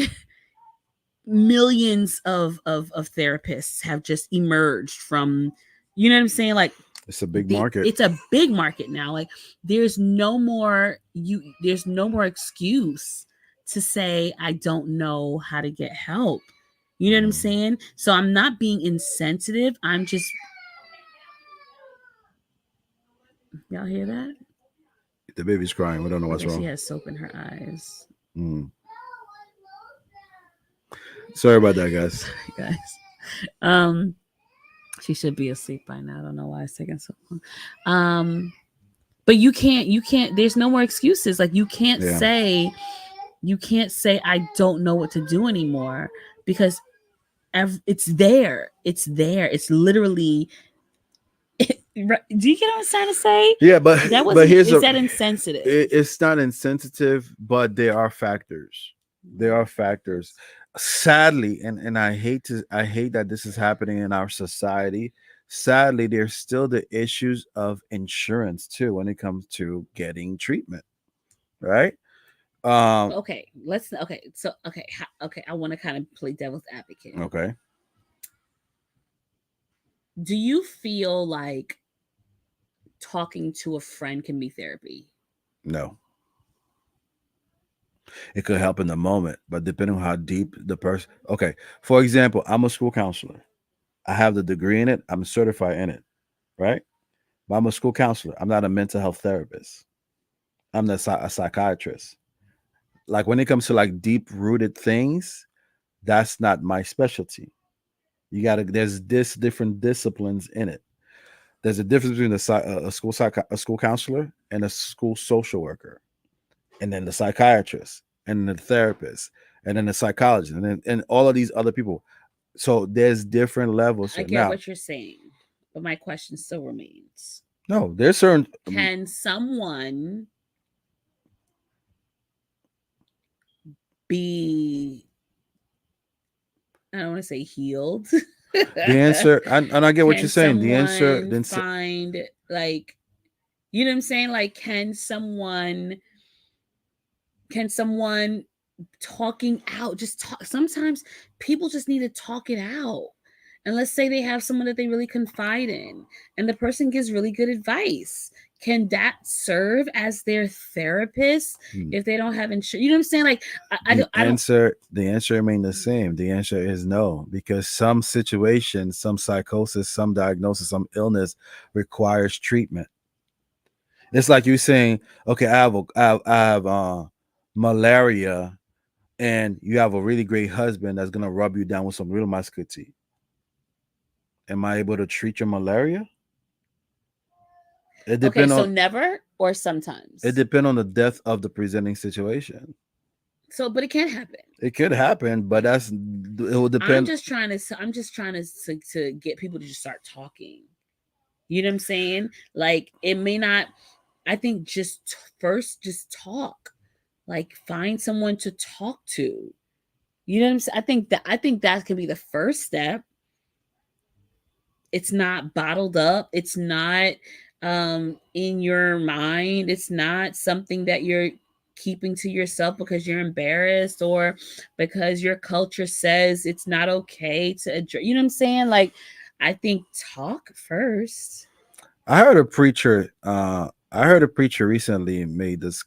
millions of therapists have just emerged from, you know what I'm saying? Like, It's a big market. it's a big market now. Like, there's no more excuse to say I don't know how to get help. You know what I'm Mm. saying? So I'm not being insensitive. I'm just, y'all hear that? The baby's crying. We don't know what's Okay, she wrong. has soap in her eyes. Mm. Sorry about that, guys. Sorry, guys. Um, she should be asleep by now. I don't know why it's taking so long. But you can't. There's no more excuses. Like, Yeah. you can't say I don't know what to do anymore, because it's there. It's there. It's literally. Do you get what I'm trying to say? Yeah, but That but wasn't. here's Is a that insensitive? it's not insensitive, but there are factors. There are factors. Sadly, and I hate that this is happening in our society. Sadly, there's still the issues of insurance too when it comes to getting treatment, right? Um Okay, let's. Okay, so okay, okay. I want to kind of play devil's advocate. okay. Do you feel like talking to a friend can be therapy? No. It could help in the moment, but depending on how deep the person. Okay, for example, I'm a school counselor. I have the degree in it. I'm certified in it, right? But I'm a school counselor. I'm not a mental health therapist. I'm not a psychiatrist. Like, when it comes to like deep rooted things, that's not my specialty. You gotta. There's this different disciplines in it. There's a difference between a school counselor and a school social worker, and then the psychiatrist, and the therapist, and then the psychologist, and all of these other people. So there's different levels I here. get Now, what you're saying, but my question still remains. no, there's certain Can someone be, I don't want to say healed? the answer, and I get what you're Can saying. The answer, someone then find, like, you know what I'm saying? Like, can someone talking out, just talk, sometimes people just need to talk it out. And let's say they have someone that they really confide in, and the person gives really good advice. Can that serve as their therapist if they don't have insurance? You know what I'm saying? Like, I don't. the answer remain the same. The answer is no, because some situations, some psychosis, some diagnosis, some illness requires treatment. It's like you saying, okay, I have malaria, and you have a really great husband that's gonna rub you down with some real muscatine. Am I able to treat your malaria? It Okay, depend so on never or it sometimes. depend on the depth of the presenting situation. So, but it can happen. It could happen, but it will depend. I'm just trying to get people to just start talking. You know what I'm saying? Like, it may not. I think just first, just talk. Like, find someone to talk to. You know what I'm saying? I think that can be the first step. It's not bottled up. It's not in your mind. It's not something that you're keeping to yourself because you're embarrassed or because your culture says it's not okay to address. You know what I'm saying? Like, I think talk first. I heard a preacher. I heard a preacher recently made this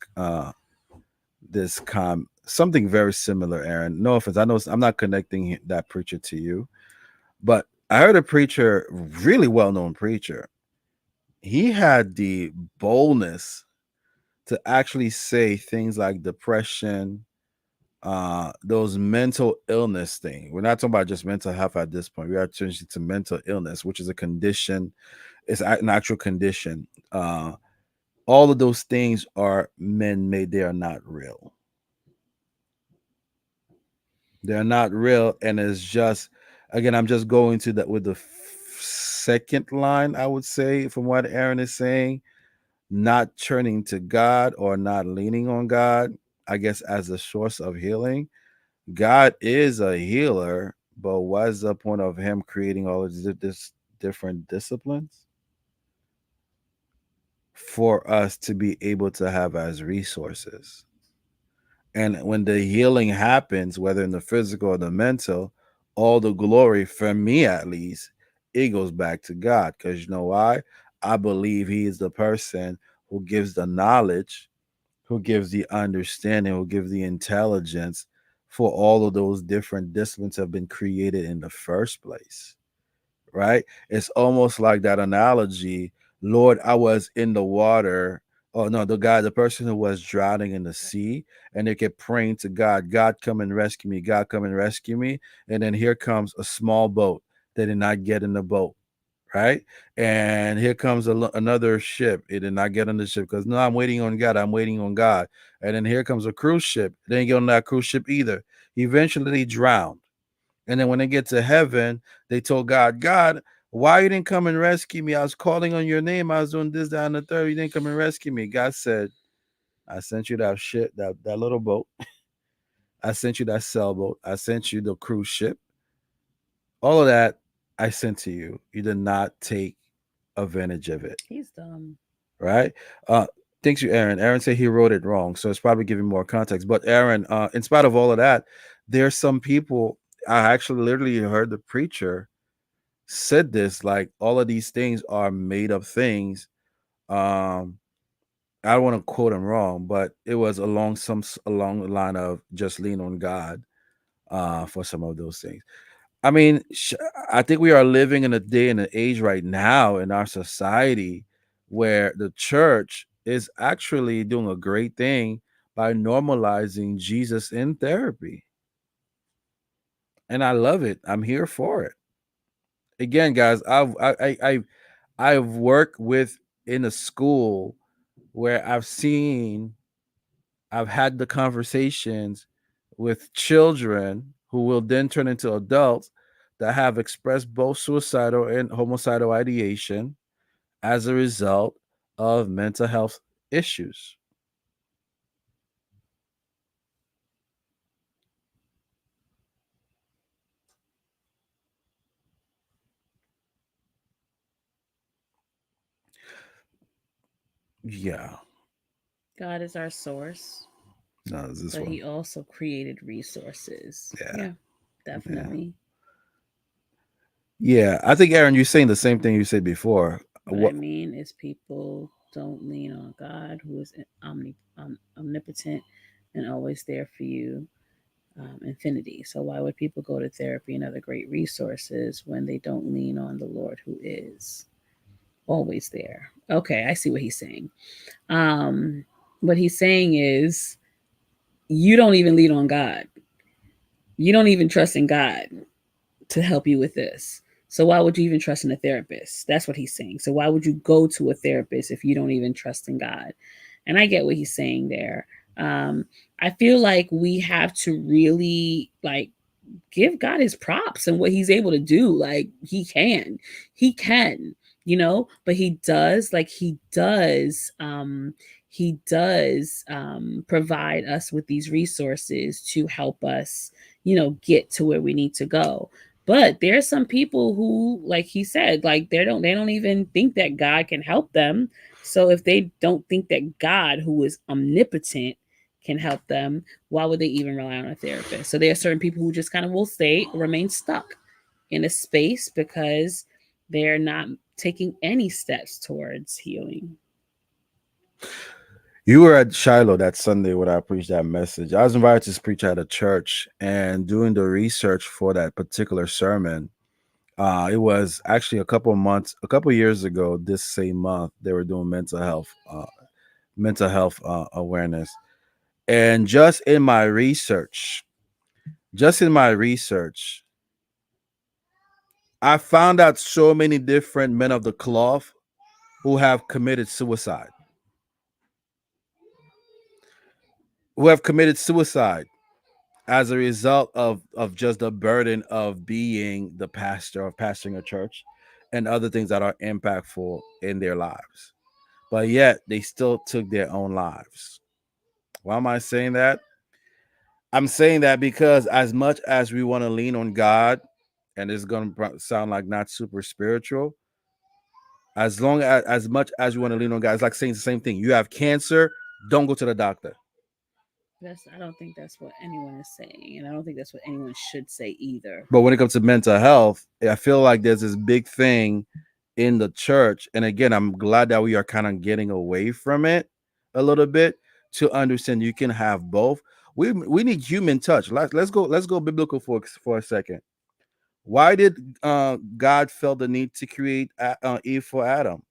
something very similar. Aaron, no offense. I know I'm not connecting that preacher to you, but I heard a preacher, really well known preacher. He had the boldness to actually say things like depression, those mental illness thing. We're not talking about just mental health at this point. We are changing to mental illness, which is a condition. It's an actual condition. All of those things are men made. They are not real. They're not real, and it's just, again, I'm just going to that with the second line. I would say from what Aaron is saying, not turning to God or not leaning on God, I guess, as a source of healing. God is a healer, but what's the point of Him creating all of this different disciplines for us to be able to have as resources? And when the healing happens, whether in the physical or the mental, all the glory, for me at least, it goes back to God. Because you know why? I believe He is the person who gives the knowledge, who gives the understanding, who gives the intelligence for all of those different disciplines have been created in the first place, right? It's almost like that analogy. Lord, I was in the water. Oh no, the person who was drowning in the sea, and they kept praying to God, God, come and rescue me, God, come and rescue me. And then here comes a small boat. They did not get in the boat, right? And here comes another ship. It did not get on the ship because no, I'm waiting on God. I'm waiting on God. And then here comes a cruise ship. They didn't get on that cruise ship either. Eventually, they drowned. And then when they get to heaven, they told God, God, why you didn't come and rescue me? I was calling on your name. I was doing this, that, and the third. You didn't come and rescue me. God said, I sent you that shit, that little boat. I sent you that sailboat. I sent you the cruise ship. All of that I sent to you. You did not take advantage of it. He's dumb. Right? Uh, thanks you, Aaron. Aaron said he wrote it wrong, so it's probably giving more context. But Aaron, in spite of all of that, there's some people. I actually literally heard the preacher said this, like all of these things are made up things. Um, I don't want to quote him wrong, but it was along the line of just lean on God for some of those things. I mean, I think we are living in a day and an age right now in our society where the church is actually doing a great thing by normalizing Jesus in therapy. And I love it. I'm here for it. Again, guys, I've worked with in a school where I've had the conversations with children who will then turn into adults that have expressed both suicidal and homicidal ideation as a result of mental health issues. Yeah. God is our source, No, it's this but one. he also created resources. Yeah. Yeah, Yeah. definitely. Yeah. I think, Aaron, you're saying the same thing you said before. What I What mean is, people don't lean on God, who is omnipotent and always there for you, infinity. So, why would people go to therapy and other great resources when they don't lean on the Lord, who is always there? Okay, I see what he's saying. Um, what he's saying is, you don't even lean on God. You don't even trust in God to help you with this. So why would you even trust in a therapist? That's what he's saying. So why would you go to a therapist if you don't even trust in God? And I get what he's saying there. Um, I feel like we have to really like give God his props and what he's able to do. Like he can, but he does provide us with these resources to help us, get to where we need to go. But there's some people who, like he said, like they don't even think that God can help them. So if they don't think that God, who is omnipotent, can help them, why would they even rely on a therapist? So there are certain people who just kind of will remain stuck in a space because they're not taking any steps towards healing. You were at Shiloh that Sunday when I preached that message. I was invited to preach at a church, and doing the research for that particular sermon, it was actually a couple years ago. This same month, they were doing mental health awareness, and just in my research, I found out so many different men of the cloth who have committed suicide, who have committed suicide as a result of just the burden of being the pastor, of pastoring a church, and other things that are impactful in their lives, but yet they still took their own lives. Why am I saying that? I'm saying that because as much as we want to lean on God, and it's going to sound like not super spiritual, as much as you want to lean on God, it's like saying the same thing. You have cancer, don't go to the doctor. I don't think that's what anyone is saying, and I don't think that's what anyone should say either. But when it comes to mental health, I feel like there's this big thing in the church. And again, I'm glad that we are kind of getting away from it a little bit to understand you can have both. We need human touch. Let's go biblical for a second. Why did God felt the need to create Eve for Adam?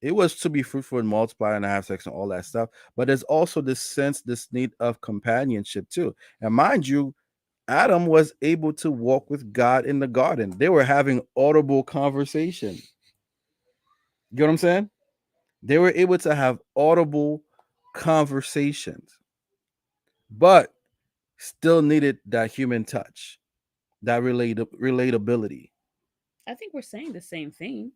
It was to be fruitful and multiply and have sex and all that stuff. But there's also this need of companionship too. And mind you, Adam was able to walk with God in the garden. They were having audible conversation. You know what I'm saying? They were able to have audible conversations, but still needed that human touch, that relatability. I think we're saying the same thing.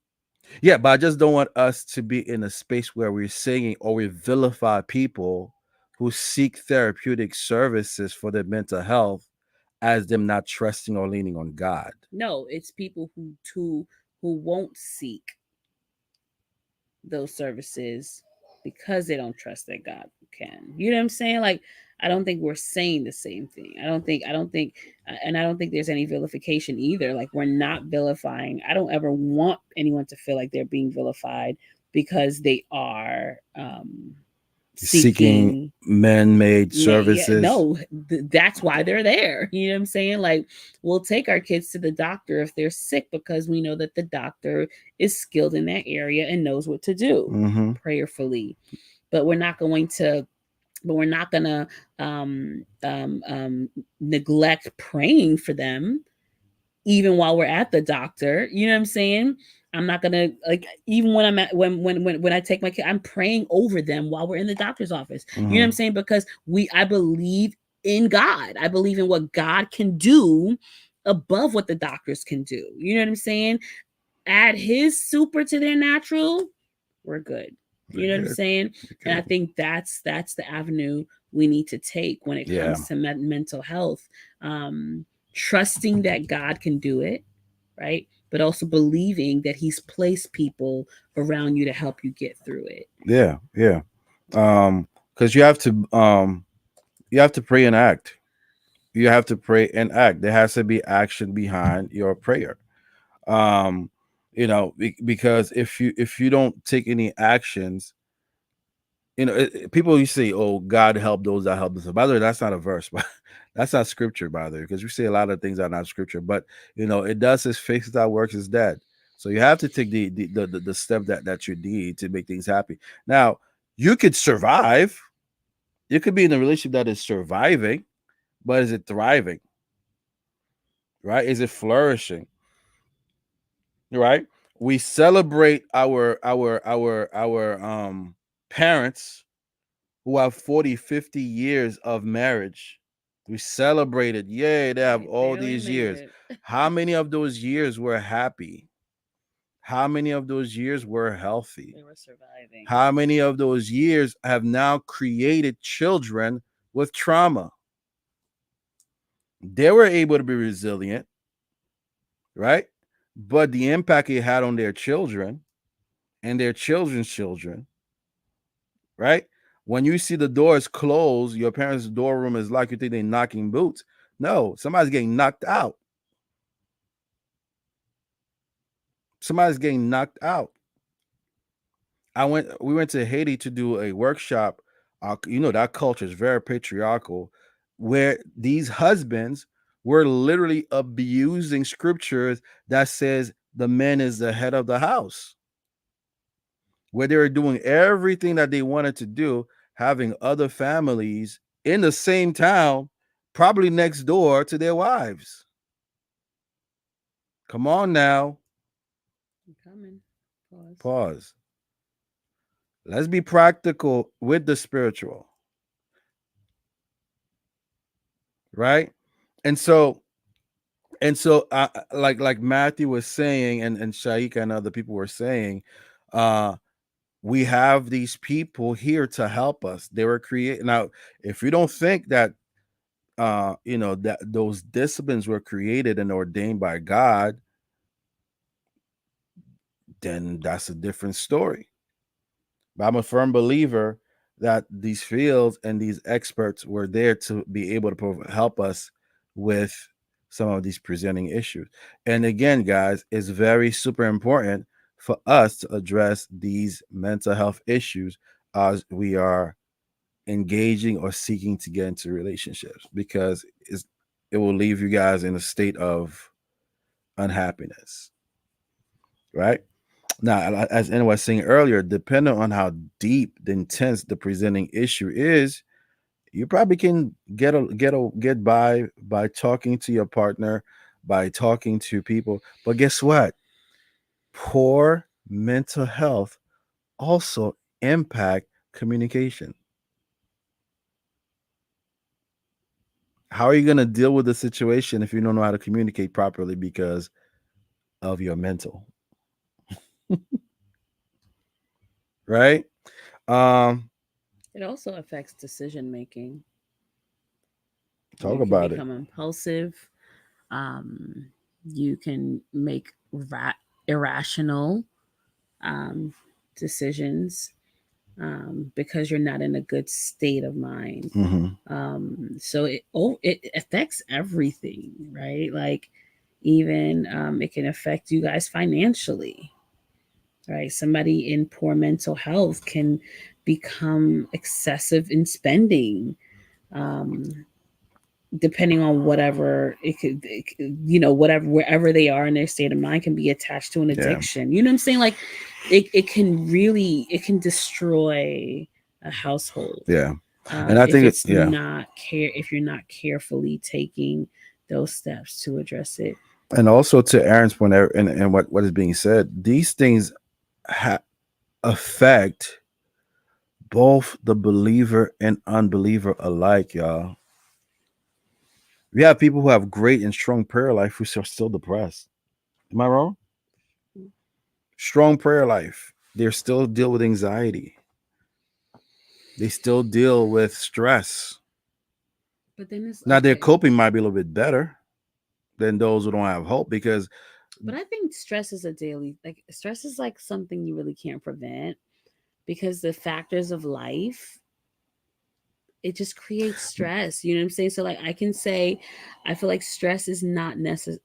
Yeah, but I just don't want us to be in a space where we're singing or we vilify people who seek therapeutic services for their mental health as them not trusting or leaning on God. No, it's people who won't seek those services because they don't trust that God can. You know what I'm saying? Like, I don't think we're saying the same thing. And I don't think there's any vilification either. Like, we're not vilifying. I don't ever want anyone to feel like they're being vilified because they are Seeking seeking. man-made Yeah, services. no, that's why they're there. You know what I'm saying? Like, we'll take our kids to the doctor if they're sick because we know that the doctor is skilled in that area and knows what to do Mm-hmm. prayerfully. But we're not gonna um, um, um, neglect praying for them even while we're at the doctor. You know what I'm saying? I'm not gonna, like, even when I'm at when I take my kid, I'm praying over them while we're in the doctor's office. You know what Mm-hmm. I'm saying? Because I believe in God. I believe in what God can do above what the doctors can do. You know what I'm saying? Add his super to their natural, we're good. We're You know what I'm good. saying? We're And I good. think that's the avenue we need to take when it Yeah. comes to mental health. Um, Trusting that God can do it, right? But also believing that He's placed people around you to help you get through it. Yeah. Yeah. Because you have to pray and act. You have to pray and act. There has to be action behind your prayer. Um, because if you don't take any actions, people you say, "Oh, God help those that help themselves." By the way, that's not a verse, but that's not scripture, by the way, because we say a lot of things are not scripture. But it does says faith without works is dead. So you have to take the step that you need to make things happy. Now, you could survive. You could be in a relationship that is surviving, but is it thriving? Right? Is it flourishing? Right? We celebrate our parents who have 40, 50 years of marriage. We celebrated. Yay, they have They all barely these made years. it. How many of those years were happy? How many of those years were healthy? They were surviving. How many of those years have now created children with trauma? They were able to be resilient, right? But the impact it had on their children and their children's children, right? When you see the doors closed, your parents' door room is like you think they're knocking boots. No, somebody's getting knocked out. Somebody's getting knocked out. We went to Haiti to do a workshop. That culture is very patriarchal, where these husbands were literally abusing scriptures that says the man is the head of the house, where they were doing everything that they wanted to do, having other families in the same town, probably next door to their wives. Come on now. I'm coming. Pause. Pause. Let's be practical with the spiritual, right? And so like Matthew was saying, and Shaika and other people were saying, uh we have these people here to help us. They were created. Now, if you don't think that that those disciplines were created and ordained by God, then that's a different story. But I'm a firm believer that these fields and these experts were there to be able to help us with some of these presenting issues. And again, guys, it's very super important for us to address these mental health issues as we are engaging or seeking to get into relationships, because it will leave you guys in a state of unhappiness, right? Now, as Anna was saying earlier, depending on how deep, the intense the presenting issue is, you probably can get by talking to your partner, by talking to people. But guess what? Poor mental health also impact communication. How are you going to deal with the situation if you don't know how to communicate properly because of your mental, right? Um, It also affects decision making. Talk You can about it. become impulsive. Um, you can make irrational um, decisions because you're not in a good state of mind. Mm-hmm. So it affects everything, right? Like even it can affect you guys financially, right? Somebody in poor mental health can become excessive in spending. Um, Depending on whatever whatever wherever they are in their state of mind can be attached to an Yeah, addiction. You know what I'm saying? Like it can destroy a household yeah, and I think yeah, if you're not carefully taking those steps to address it. and also to Aaron's point, and what is being said, these things ha- affect both the believer and unbeliever alike, y'all. We have people who have great and strong prayer life who are still depressed. Am I wrong? Strong prayer life. They still deal with anxiety. They still deal with stress. But then it's Now their okay. coping might be a little bit better than those who don't have hope because But I think stress is a daily, like, stress is like something you really can't prevent because the factors of life, it just creates stress. You know what I'm saying? So, like, I can say, I feel like stress is not necessary.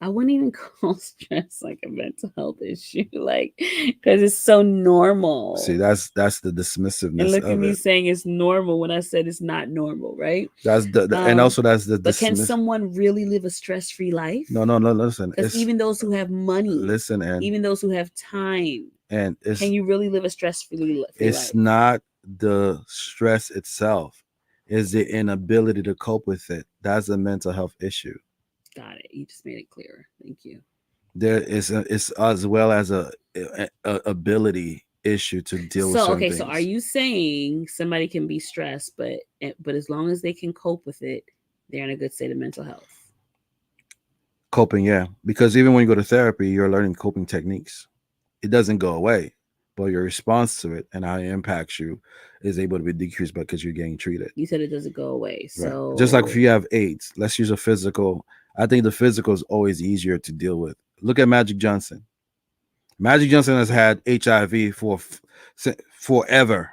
I wouldn't even call stress like a mental health issue, like, because it's so see normal. that's the And dismissiveness look at of me it. saying it's normal when I said it's not normal, right? That's and Um, also that's the but can dismiss. someone really live a stress-free life? No, no, no. Listen, Because it's even those who have money, listen even those who have time, and can you really live a stress-free it's life? not the stress itself, it's the inability to cope with it. That's a mental health issue. Got it. You just made it clearer. Thank you. There is it's as well as a ability issue to deal with So, certain okay, so are things. you saying somebody can be stressed, but as long as they can cope with it, they're in a good state of mental health? Coping, yeah, because even when you go to therapy, you're learning coping techniques. It doesn't go away, but your response to it and how it impacts you is able to be decreased because you're getting treated. You said it doesn't go away. Right. Just like if So, you have AIDS, let's use a physical. I think the physical is always easier to deal with. Look at Magic Johnson. Magic Johnson has had HIV forever,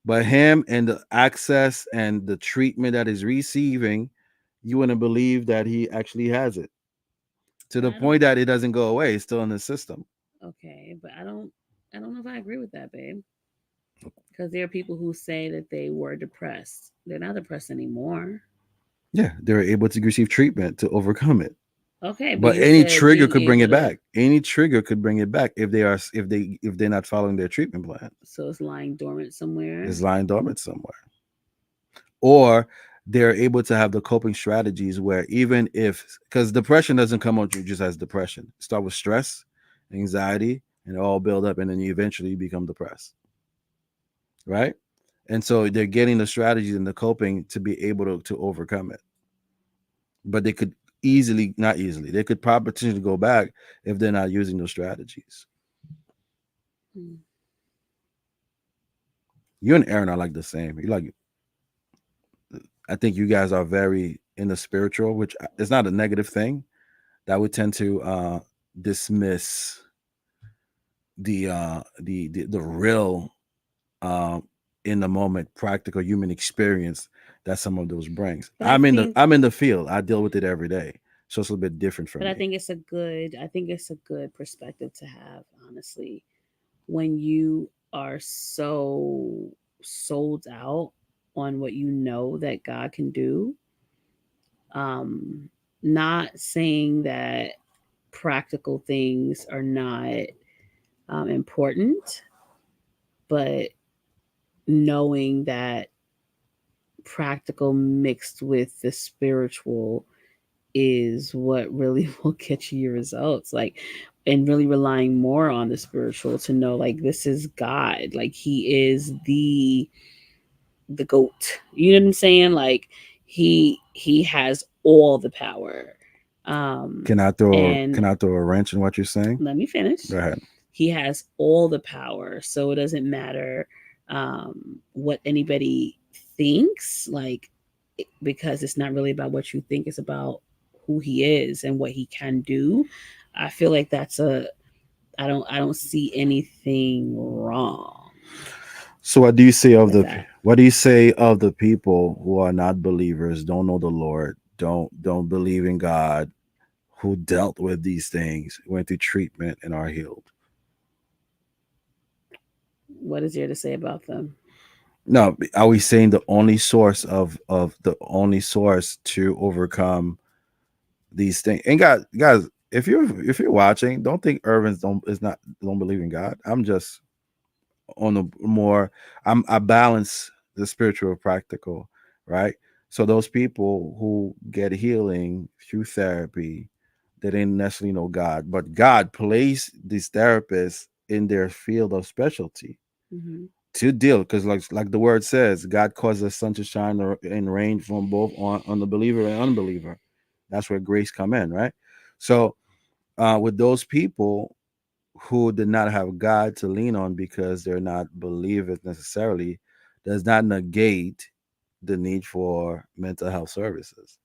but him and the access and the treatment that he's receiving, you wouldn't believe that he actually has it to but the I don't. point that it doesn't go away. It's still in the system. Okay, but I don't. I don't know if I agree with that, babe. Because there are people who say that they were depressed. They're not depressed anymore. Yeah, they're able to receive treatment to overcome it. Okay, but But you any said trigger being could bring able it to. back. Any trigger could bring it back if they're not following their treatment plan. So it's lying dormant somewhere. It's lying dormant somewhere. Or they're able to have the coping strategies where even if because depression doesn't come on you just as depression. Start with stress, anxiety, and all build up, and then you eventually become depressed. Right? And so they're getting the strategies and the coping to be able to overcome it. But they could easily, not easily, they could potentially go back if they're not using those strategies. Hmm. You and Aaron are like the same. You like, I think you guys are very in the spiritual, which is not a negative thing. That would tend to dismiss the real uh, in the moment practical human experience that some of those brings. But I think, I'm in the field. I deal with it every day, so it's a little bit different for but I me. think it's a good. I think it's a good perspective to have, honestly, when you are so sold out on what you know that God can do. Um, Not saying that practical things are not important, but knowing that practical mixed with the spiritual is what really will get you your results. Like, and really relying more on the spiritual to know, like, this is God, like he is the goat. You know what I'm saying? Like, he has all the power. Um and Can I throw a wrench in what you're saying? let me finish. Go ahead. He has all the power, so it doesn't matter um what anybody thinks, like, because it's not really about what you think, it's about who he is and what he can do. I feel like that's a I don't see anything wrong So with that. what do you say of the people who are not believers, don't know the Lord, don't believe in God, who dealt with these things, went through treatment and are healed? What is there to say about them? No, are we saying the only source of the only source to overcome these things? And guys, if you're watching, don't think Irvin's don't believe in God. I'm just on the more I balance the spiritual with practical, right? So those people who get healing through therapy, they didn't necessarily know God, but God placed these therapists in their field of specialty. Hmm. to deal, because like the word says, God causes the sun to shine and rain from both on the believer and unbeliever. That's where grace come in, right? So with those people who did not have God to lean on because they're not believers necessarily, does not negate the need for mental health services.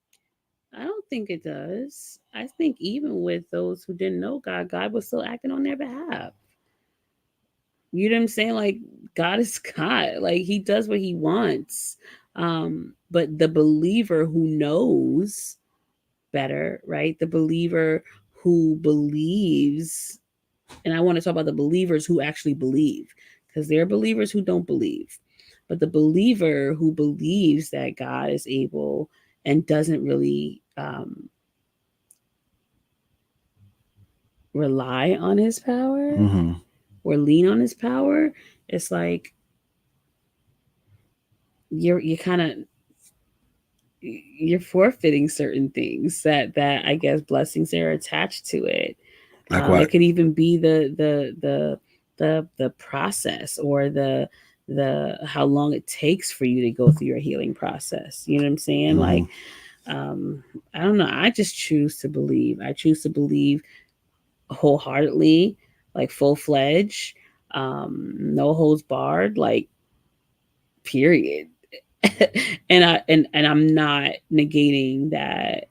I don't think it does. I think even with those who didn't know God, God was still acting on their behalf. You know what I'm saying? Like God is God. Like he does what he wants. But the believer who knows better, right? The believer who believes, and I want to talk about the believers who actually believe, because there are believers who don't believe. But the believer who believes that God is able and doesn't really rely on his power Mm-hmm. or lean on his power, it's like you kind of you're forfeiting certain things that I guess blessings are attached to it. Like what? It could even be the process or the how long it takes for you to go through your healing process. You know what I'm saying? Mm-hmm. Like um, I don't know. I just choose to believe. I choose to believe wholeheartedly, like full fledged, no holds barred, like period. And I'm not negating that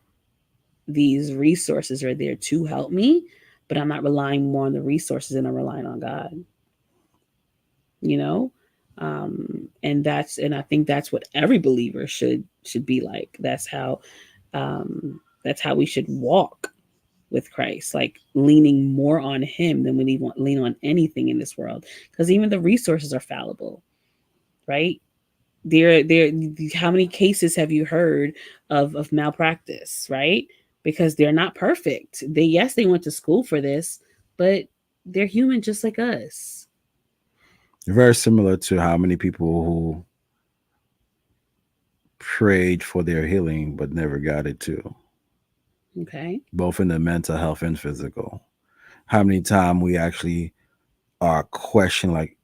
these resources are there to help me, but I'm not relying more on the resources than I'm relying on God, you know? And I think that's what every believer should be like. That's how we should walk with Christ, like leaning more on him than we lean on anything in this world. Because even the resources are fallible, right? There how many cases have you heard of malpractice, right? Because they're not perfect. They went to school for this, but they're human just like us. Very similar to how many people who prayed for their healing but never got it too, Okay. both in the mental health and physical. How many times we actually are questioning, like,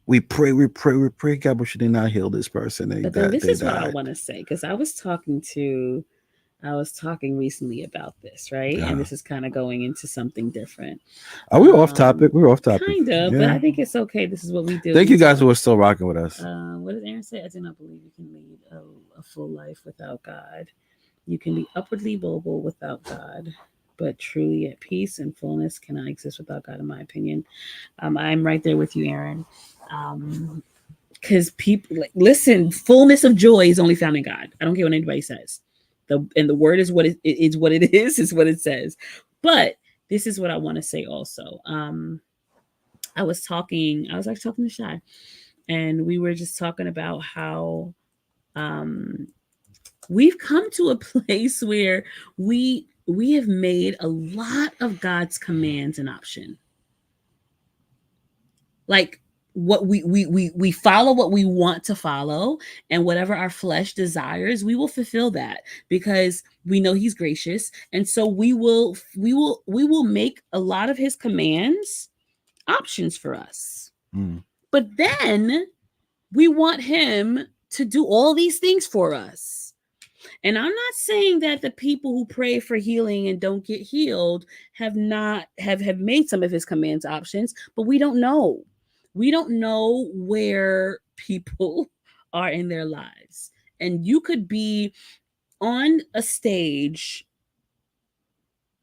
we pray, God, but you did not heal this person. But then this They is what I died. want to say, because I was talking recently about this, right? And Uh-huh. this is kind of going into something different. Are we off topic? We're off topic. Kind of, but Yeah. I think it's okay. This is what we do. Thank We you guys talk. who are still rocking with us. What does Aaron say? I do not believe you can lead a full life without God. You can be upwardly mobile without God, but truly at peace and fullness cannot exist without God, in my opinion. I'm right there with you, Aaron. Because people like listen, fullness of joy is only found in God. I don't care what anybody says. The word is what it's what it is what it says. But this is what I want to say also. I was actually talking to Shy, and we were just talking about how um we've come to a place where we have made a lot of God's commands an option. Like what we follow what we want to follow, and whatever our flesh desires, we will fulfill that because we know he's gracious, and so we will make a lot of his commands options for us. Mm. But then we want him to do all these things for us. And I'm not saying that the people who pray for healing and don't get healed have not have made some of his commands options, but we don't know. We don't know where people are in their lives. And you could be on a stage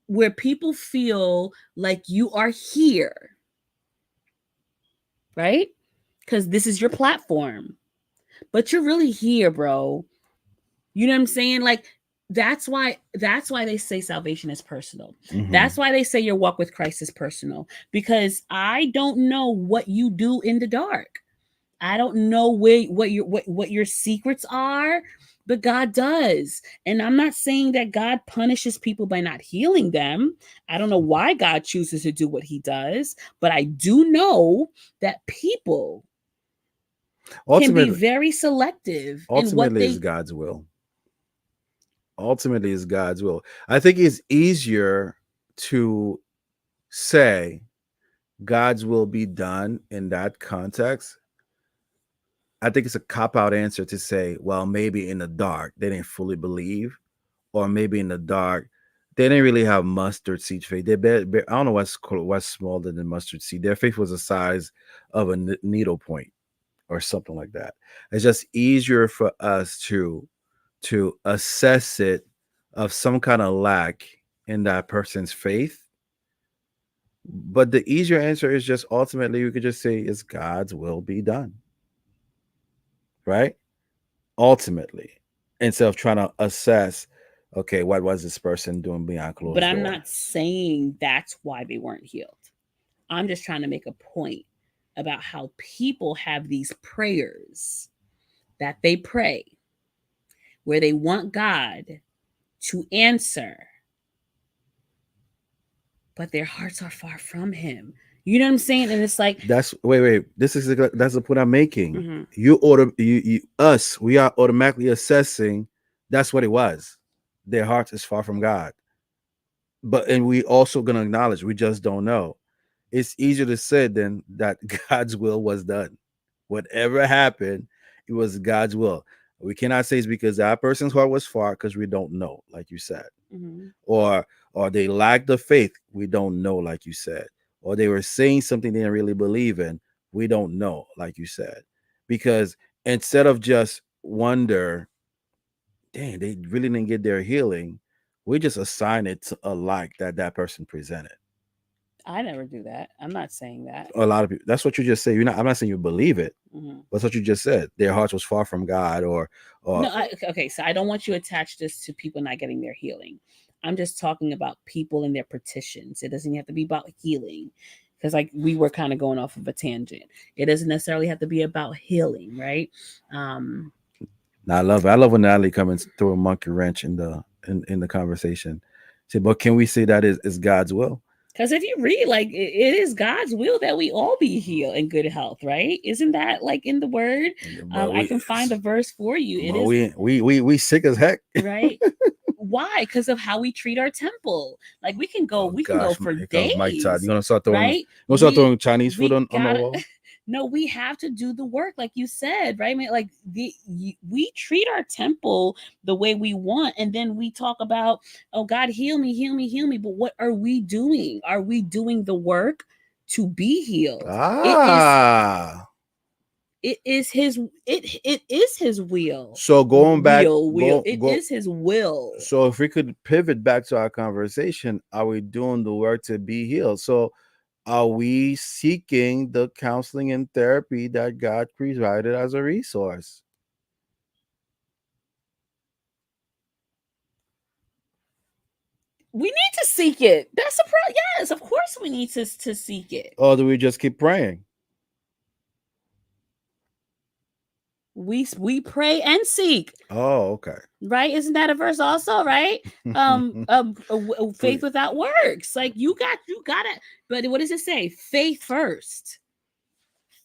where people feel like you are here, right? Because this is your platform. But you're really here, bro. You know what I'm saying? Like that's why they say salvation is personal. Mm-hmm. That's why they say your walk with Christ is personal, because I don't know what you do in the dark. I don't know what your secrets are, but God does. And I'm not saying that God punishes people by not healing them. I don't know why God chooses to do what he does, but I do know that people can be Ultimately, very selective in what ultimately is they God's will. Ultimately is God's will. I think it's easier to say God's will be done in that context I think it's a cop out answer to say, well, maybe in the dark they didn't fully believe, or maybe in the dark they didn't really have mustard seed faith. I don't know what's smaller than mustard seed. Their faith was the size of a needle point or something like that. It's just easier for us to assess it of some kind of lack in that person's faith. But the easier answer is just ultimately we could just say it's God's will be done, right? Ultimately, instead of trying to assess, okay, what was this person doing behind But closed I'm door? not saying that's why they weren't healed. I'm just trying to make a point about how people have these prayers that they pray where they want God to answer, but their hearts are far from Him. You know what I'm saying? And it's like, That's wait. That's the point I'm making. mhm. We are automatically assessing that's what it was. Their heart is far from God. But and we also gonna acknowledge we just don't know. It's easier to say than that God's will was done. Whatever happened, it was God's will. We cannot say it's because that person's heart was far because we don't know, like you said, Mhm. or they lacked the faith. We don't know, like you said, or they were saying something they didn't really believe in. We don't know, like you said, because instead of just wonder, dang, they really didn't get their healing. We just assign it to a lack that that person presented. I never do that. I'm not saying that. A lot of people. That's what you just say. You're not. I'm not saying you believe it. Mhm. That's what you just said. Their hearts was far from God, or No, okay. So I don't want you to attach this to people not getting their healing. I'm just talking about people and their petitions. It doesn't have to be about healing, because like we were kind of going off of a tangent. It doesn't necessarily have to be about healing, right? Um, I love it. I love when Natalie comes and throw a monkey wrench in the conversation. Say, but can we say that is God's will? because if you read, like it is God's will that we all be healed in good health, right? Isn't that like in the Word? But I can find the verse for you. It is we sick as heck. right. Why? Because of how we treat our temple. Like Oh we can go gosh, for here comes Mike Todd. days, You right? gonna start throwing Chinese food We on the gotta wall? no, we have to do the work, like you said, right? I mean, like we treat our temple the way we want, and then we talk about, oh God, heal me, heal me, heal me. But what are we doing? Are we doing the work to be healed? It is Ah, it is his it is his will. so going back, Will. It go. is his will. So if we could pivot back to our conversation, are we doing the work to be healed? So are we seeking the counseling and therapy that God provided as a resource? We need to seek it. That's a yes, of course we need to seek it. Or do we just keep praying? We pray and seek, Oh, okay. right? Isn't that a verse also, right? Faith without works. Like you got it. But what does it say? Faith first.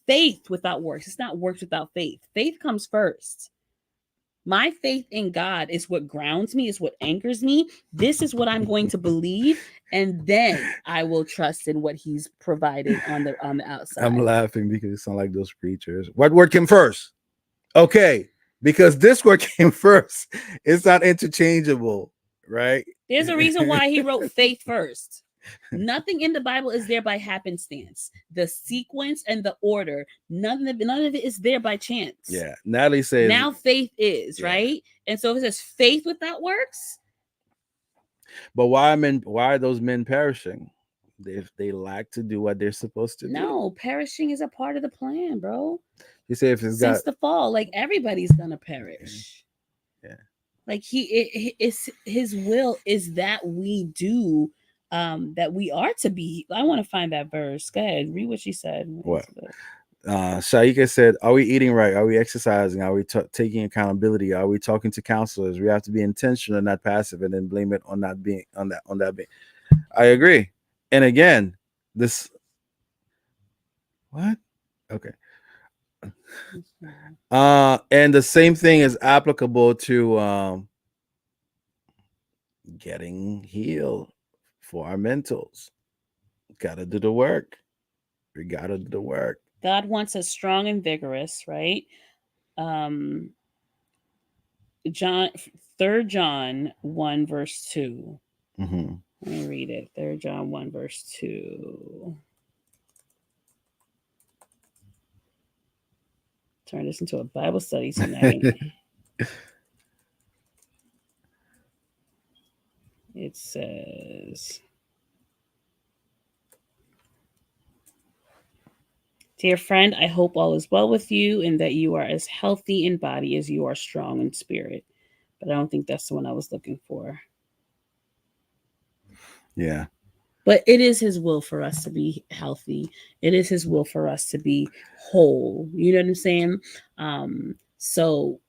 Faith without works. It's not works without faith. Faith comes first. My faith in God is what grounds me, is what anchors me. This is what I'm going to believe, and then I will trust in what He's providing on the I'm outside. laughing because it sounds like those preachers. What word came first? Okay, because this word came first. It's not interchangeable, right? There's a reason why He wrote faith first. Nothing in the Bible is there by happenstance. The sequence and the order, none of it is there by chance. Yeah. Natalie says, Now faith is, yeah. right? And so if it says faith without works, But why are those men perishing? They lack to do what they're supposed to do. no, perishing is a part of the plan, bro. You say if it's got Since the fall, like everybody's gonna perish. yeah. Like it's His will is that we do, that we are to be. I want to find that verse. Go ahead, read what she said. What? Shaika said, "Are we eating right? Are we exercising? Are we taking accountability? Are we talking to counselors? We have to be intentional, not passive, and then blame it on not being on that being." I agree. And again, this what? Okay. And the same thing is applicable to getting healed for our mentals. Gotta do the work. We gotta do the work. God wants us strong and vigorous, right? Um, John, 3rd John 1 verse 2. Mm-hmm. Let me read it. 3rd John 1 verse 2. Turn this into a Bible study tonight. It says, "Dear friend, I hope all is well with you and that you are as healthy in body as you are strong in spirit." But I don't think that's the one I was looking for. Yeah. But it is his will for us to be healthy. It is his will for us to be whole. You know what I'm saying? So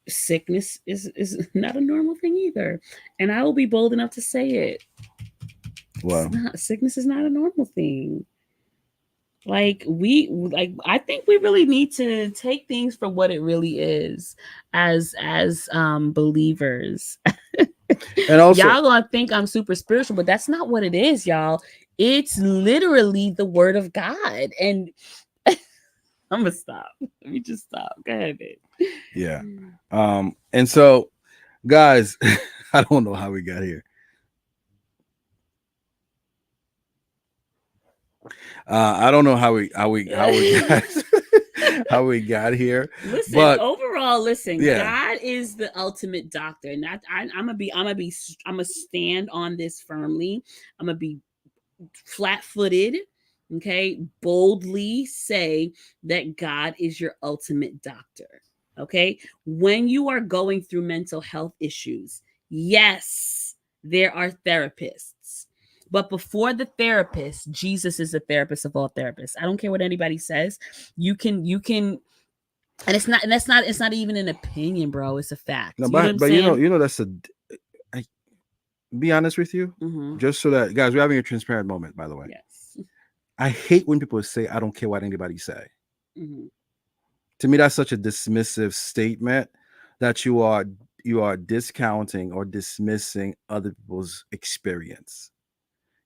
sickness is not a normal thing either. And I will be bold enough to say it. Well, Sickness is not a normal thing. I think we really need to take things for what it really is as believers. and also, Y'all gonna think I'm super spiritual, but that's not what it is, y'all. It's literally the word of God. And I'm gonna stop. Let me just stop. Go ahead, babe. yeah. And so, guys, I don't know how we got here. I don't know how we got how we got here. Listen, But overall, listen, yeah, God is the ultimate doctor. And I'm gonna stand on this firmly. I'm gonna be flat-footed, okay, boldly say that God is your ultimate doctor. Okay, when you are going through mental health issues, yes, there are therapists, but before the therapist, Jesus is the therapist of all therapists. I don't care what anybody says. You can and it's not even an opinion, bro. It's a fact. no, You know what I'm but saying? that's a. I be honest with you, Mm-hmm. just so that guys, we're having a transparent moment. By the way, Yes. I hate when people say, "I don't care what anybody say." Mm-hmm. To me, that's such a dismissive statement that you are discounting or dismissing other people's experience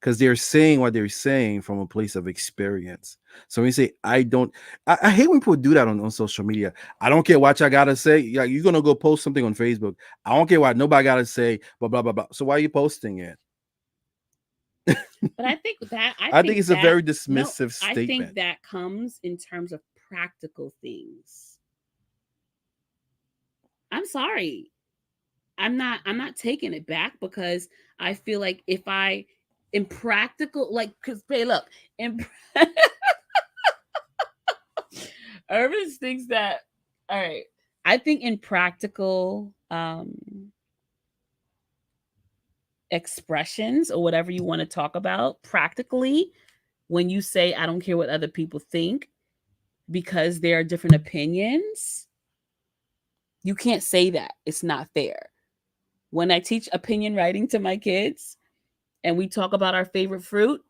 because they're saying what they're saying from a place of experience. So when you say I don't, I hate when people do that on social media. I don't care what I gotta say. Yeah, you're gonna go post something on Facebook. I don't care what nobody gotta say, blah blah blah blah. So why are you posting it? But I think it's a very no, dismissive I think statement. that comes in terms of practical things. I'm sorry. I'm not taking it back because I feel like if I in practical like cuz hey look, in Urban thinks that all right. I think in practical expressions or whatever you want to talk about practically when you say I don't care what other people think because there are different opinions, you can't say that. It's not fair. When I teach opinion writing to my kids and we talk about our favorite fruit,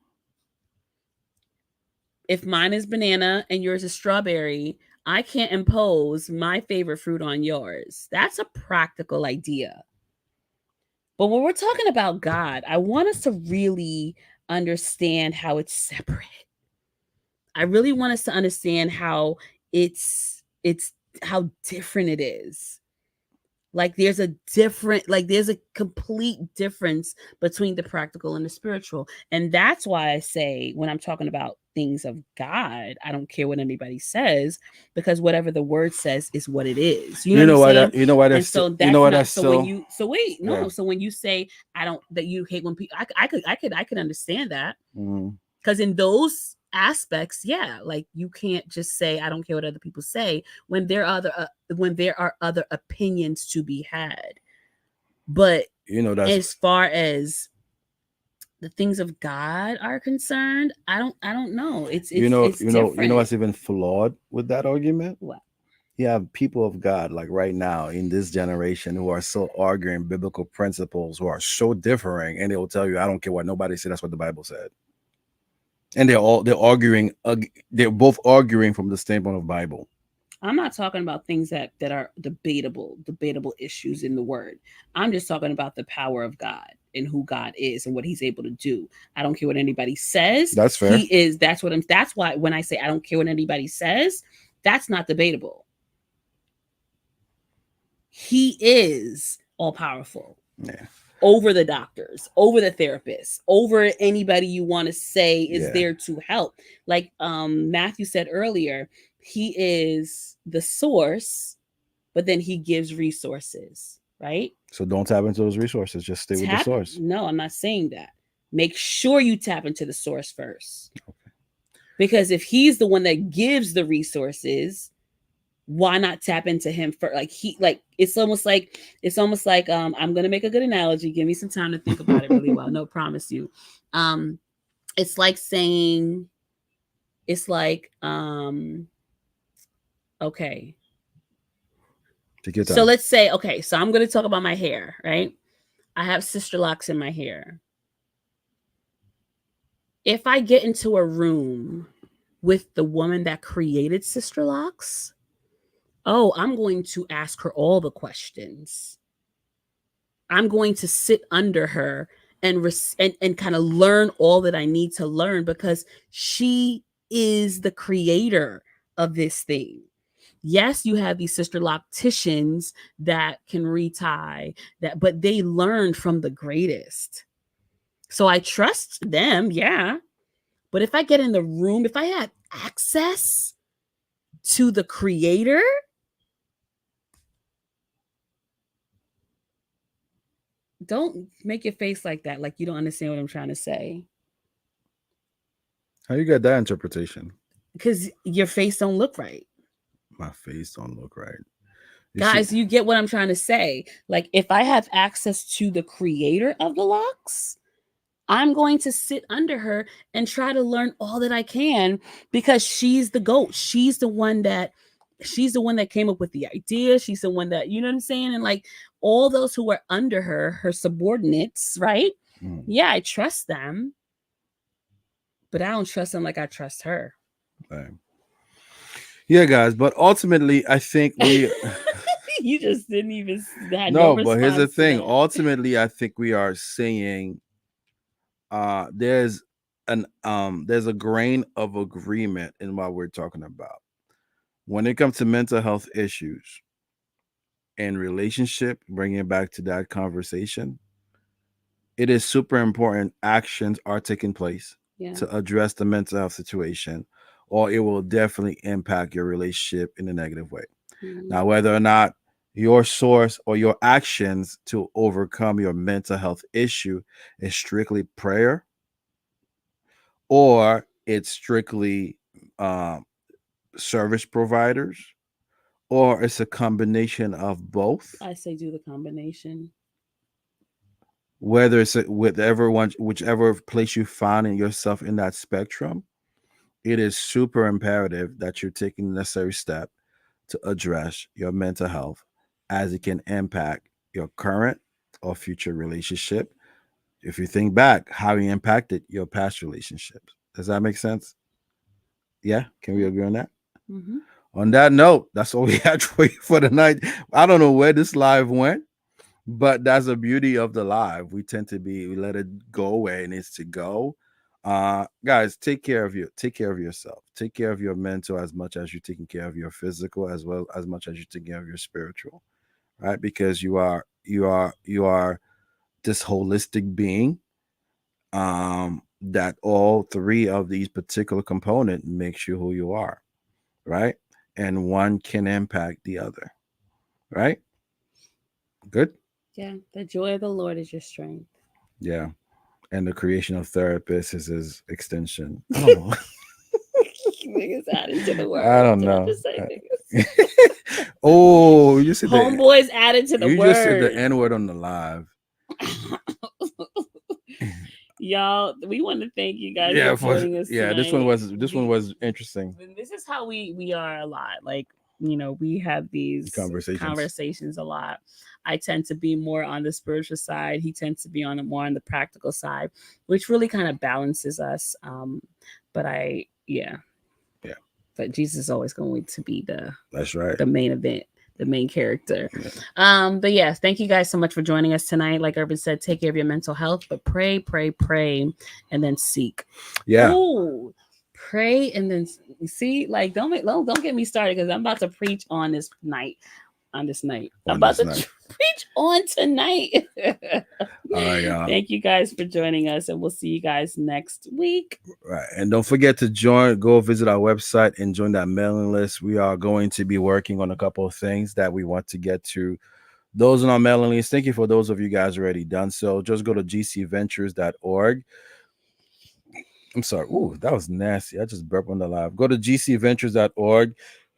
if mine is banana and yours is strawberry, I can't impose my favorite fruit on yours. That's a practical idea. But when we're talking about God, I want us to really understand how it's separate. I really want us to understand how it's how different it is. There's a complete difference between the practical and the spiritual. And that's why I say when I'm talking about things of God, I don't care what anybody says because whatever the word says is what it is. You know what I'm saying? You know why And that's so you know that's why not that's so when still you so wait, yeah. no, so when you say I don't that you hate when people I could understand that Mm. because in those aspects, yeah, like you can't just say I don't care what other people say when there are other opinions to be had. But You know that's as far as the things of God are concerned, I don't know. It's you know different. what's even flawed with that argument? What? You have people of God like right now in this generation who are still arguing biblical principles who are so differing, and they will tell you, "I don't care what nobody said. That's what the Bible said." And they're arguing. They're both arguing from the standpoint of Bible. I'm not talking about things that are debatable issues in the word. I'm just talking about the power of God and who God is and what he's able to do. I don't care what anybody says. That's fair. He is that's why when I say I don't care what anybody says, that's not debatable. He is all powerful Yeah. over the doctors, over the therapists, over anybody you want to say is Yeah. there to help. Like Matthew said earlier, he is the source, but then he gives resources, right? So don't tap into those resources. Just stay with the Tap source. No, I'm not saying that. Make sure you tap into the source first. Okay. Because if he's the one that gives the resources, why not tap into him for it's almost like I'm gonna make a good analogy. Give me some time to think about it really well. No, promise you. um it's like saying it's like okay, Take your so time. let's say, okay, so I'm gonna talk about my hair, right? I have sister locks in my hair. If I get into a room with the woman that created sister locks, oh, I'm going to ask her all the questions. I'm going to sit under her and kind of learn all that I need to learn, because she is the creator of this thing. Yes, you have these sister locticians that can retie that, but they learned from the greatest. So I trust them, yeah. But if I get in the room, if I have access to the creator, don't make your face like that, like you don't understand what I'm trying to say. How you got that interpretation? Because your face don't look right. My face don't look right. You see, Guys, you get what I'm trying to say. Like, if I have access to the creator of the locks, I'm going to sit under her and try to learn all that I can, because she's the goat. She's the one that came up with the idea. She's the one that, you know what I'm saying? And like all those who are under her subordinates, right? Yeah, I trust them, but I don't trust them like I trust her. right. Yeah, guys. But ultimately, I think we. You just didn't even had no No, but here's the response to thing. that. Ultimately, I think we are saying there's there's a grain of agreement in what we're talking about. When it comes to mental health issues and relationship, bringing it back to that conversation, it is super important actions are taking place Yeah. to address the mental health situation, or it will definitely impact your relationship in a negative way. Mhm. Now, whether or not your source or your actions to overcome your mental health issue is strictly prayer, or it's strictly um, service providers, or it's a combination of both. I say do the combination. Whether it's whichever one, whichever place you find in yourself in that spectrum, it is super imperative that you're taking the necessary step to address your mental health, as it can impact your current or future relationship. If you think back, how you impacted your past relationships. Does that make sense? Yeah. Can we Yeah. agree on that? Mm-hmm. On that note, that's all we had for you for the night. I don't know where this live went, but that's the beauty of the live. We tend to we let it go where it needs to go. Guys, take care of yourself. Take care of your mental as much as you're taking care of your physical, as well as much as you're taking care of your spiritual, right? Because you are this holistic being. That all three of these particular component makes you who you are, right? And one can impact the other, right? Good. Yeah. The joy of the Lord is your strength. Yeah. And the creation of therapists is his extension. I don't know. Niggas added to the I word. don't Did I know. just say niggas? Oh, you said Homeboys added to the you just said the word. N word on the live. Y'all, we want to thank you guys Yeah, for joining us yeah. tonight. This one was interesting. This is how we are a lot. Like, we have these Conversations. conversations a lot. I tend to be more on the spiritual side. He tends to be more on the practical side, which really kind of balances us. But yeah. But Jesus is always going to be That's right. the main event, the main character. Yeah. But yes, thank you guys so much for joining us tonight. Like Urban said, take care of your mental health, but pray, and then seek. Yeah. Ooh, pray and then see. Like, don't get me started, because I'm about to preach on this night. on this night. On I'm about this to night. preach on tonight. All right, y'all. Thank you guys for joining us, and we'll see you guys next week. Right. And don't forget to go visit our website and join that mailing list. We are going to be working on a couple of things that we want to get to. Those on our mailing list, thank you for those of you guys already done so. Just go to gcventures.org. I'm sorry. Ooh, that was nasty. I just burped on the live. Go to gcventures.org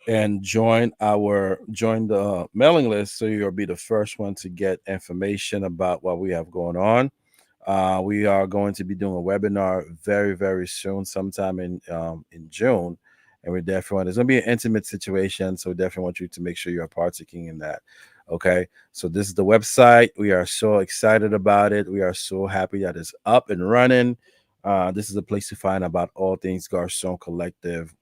and join the mailing list so you'll be the first one to get information about what we have going on. We are going to be doing a webinar very, very soon, sometime in June, and we definitely want. It's going to be an intimate situation, so we definitely want you to make sure you are partaking in that. Okay, so this is the website. We are so excited about it. We are so happy that it's up and running. This is a place to find about all things Garcon Collective.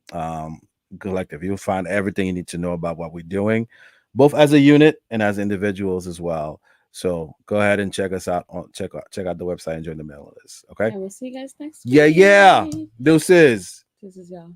Collective. You'll find everything you need to know about what we're doing, both as a unit and as individuals as well. So go ahead and check us out check out the website and join the mailing list. Okay. And we'll see you guys next week. Yeah. Deuces. This is y'all.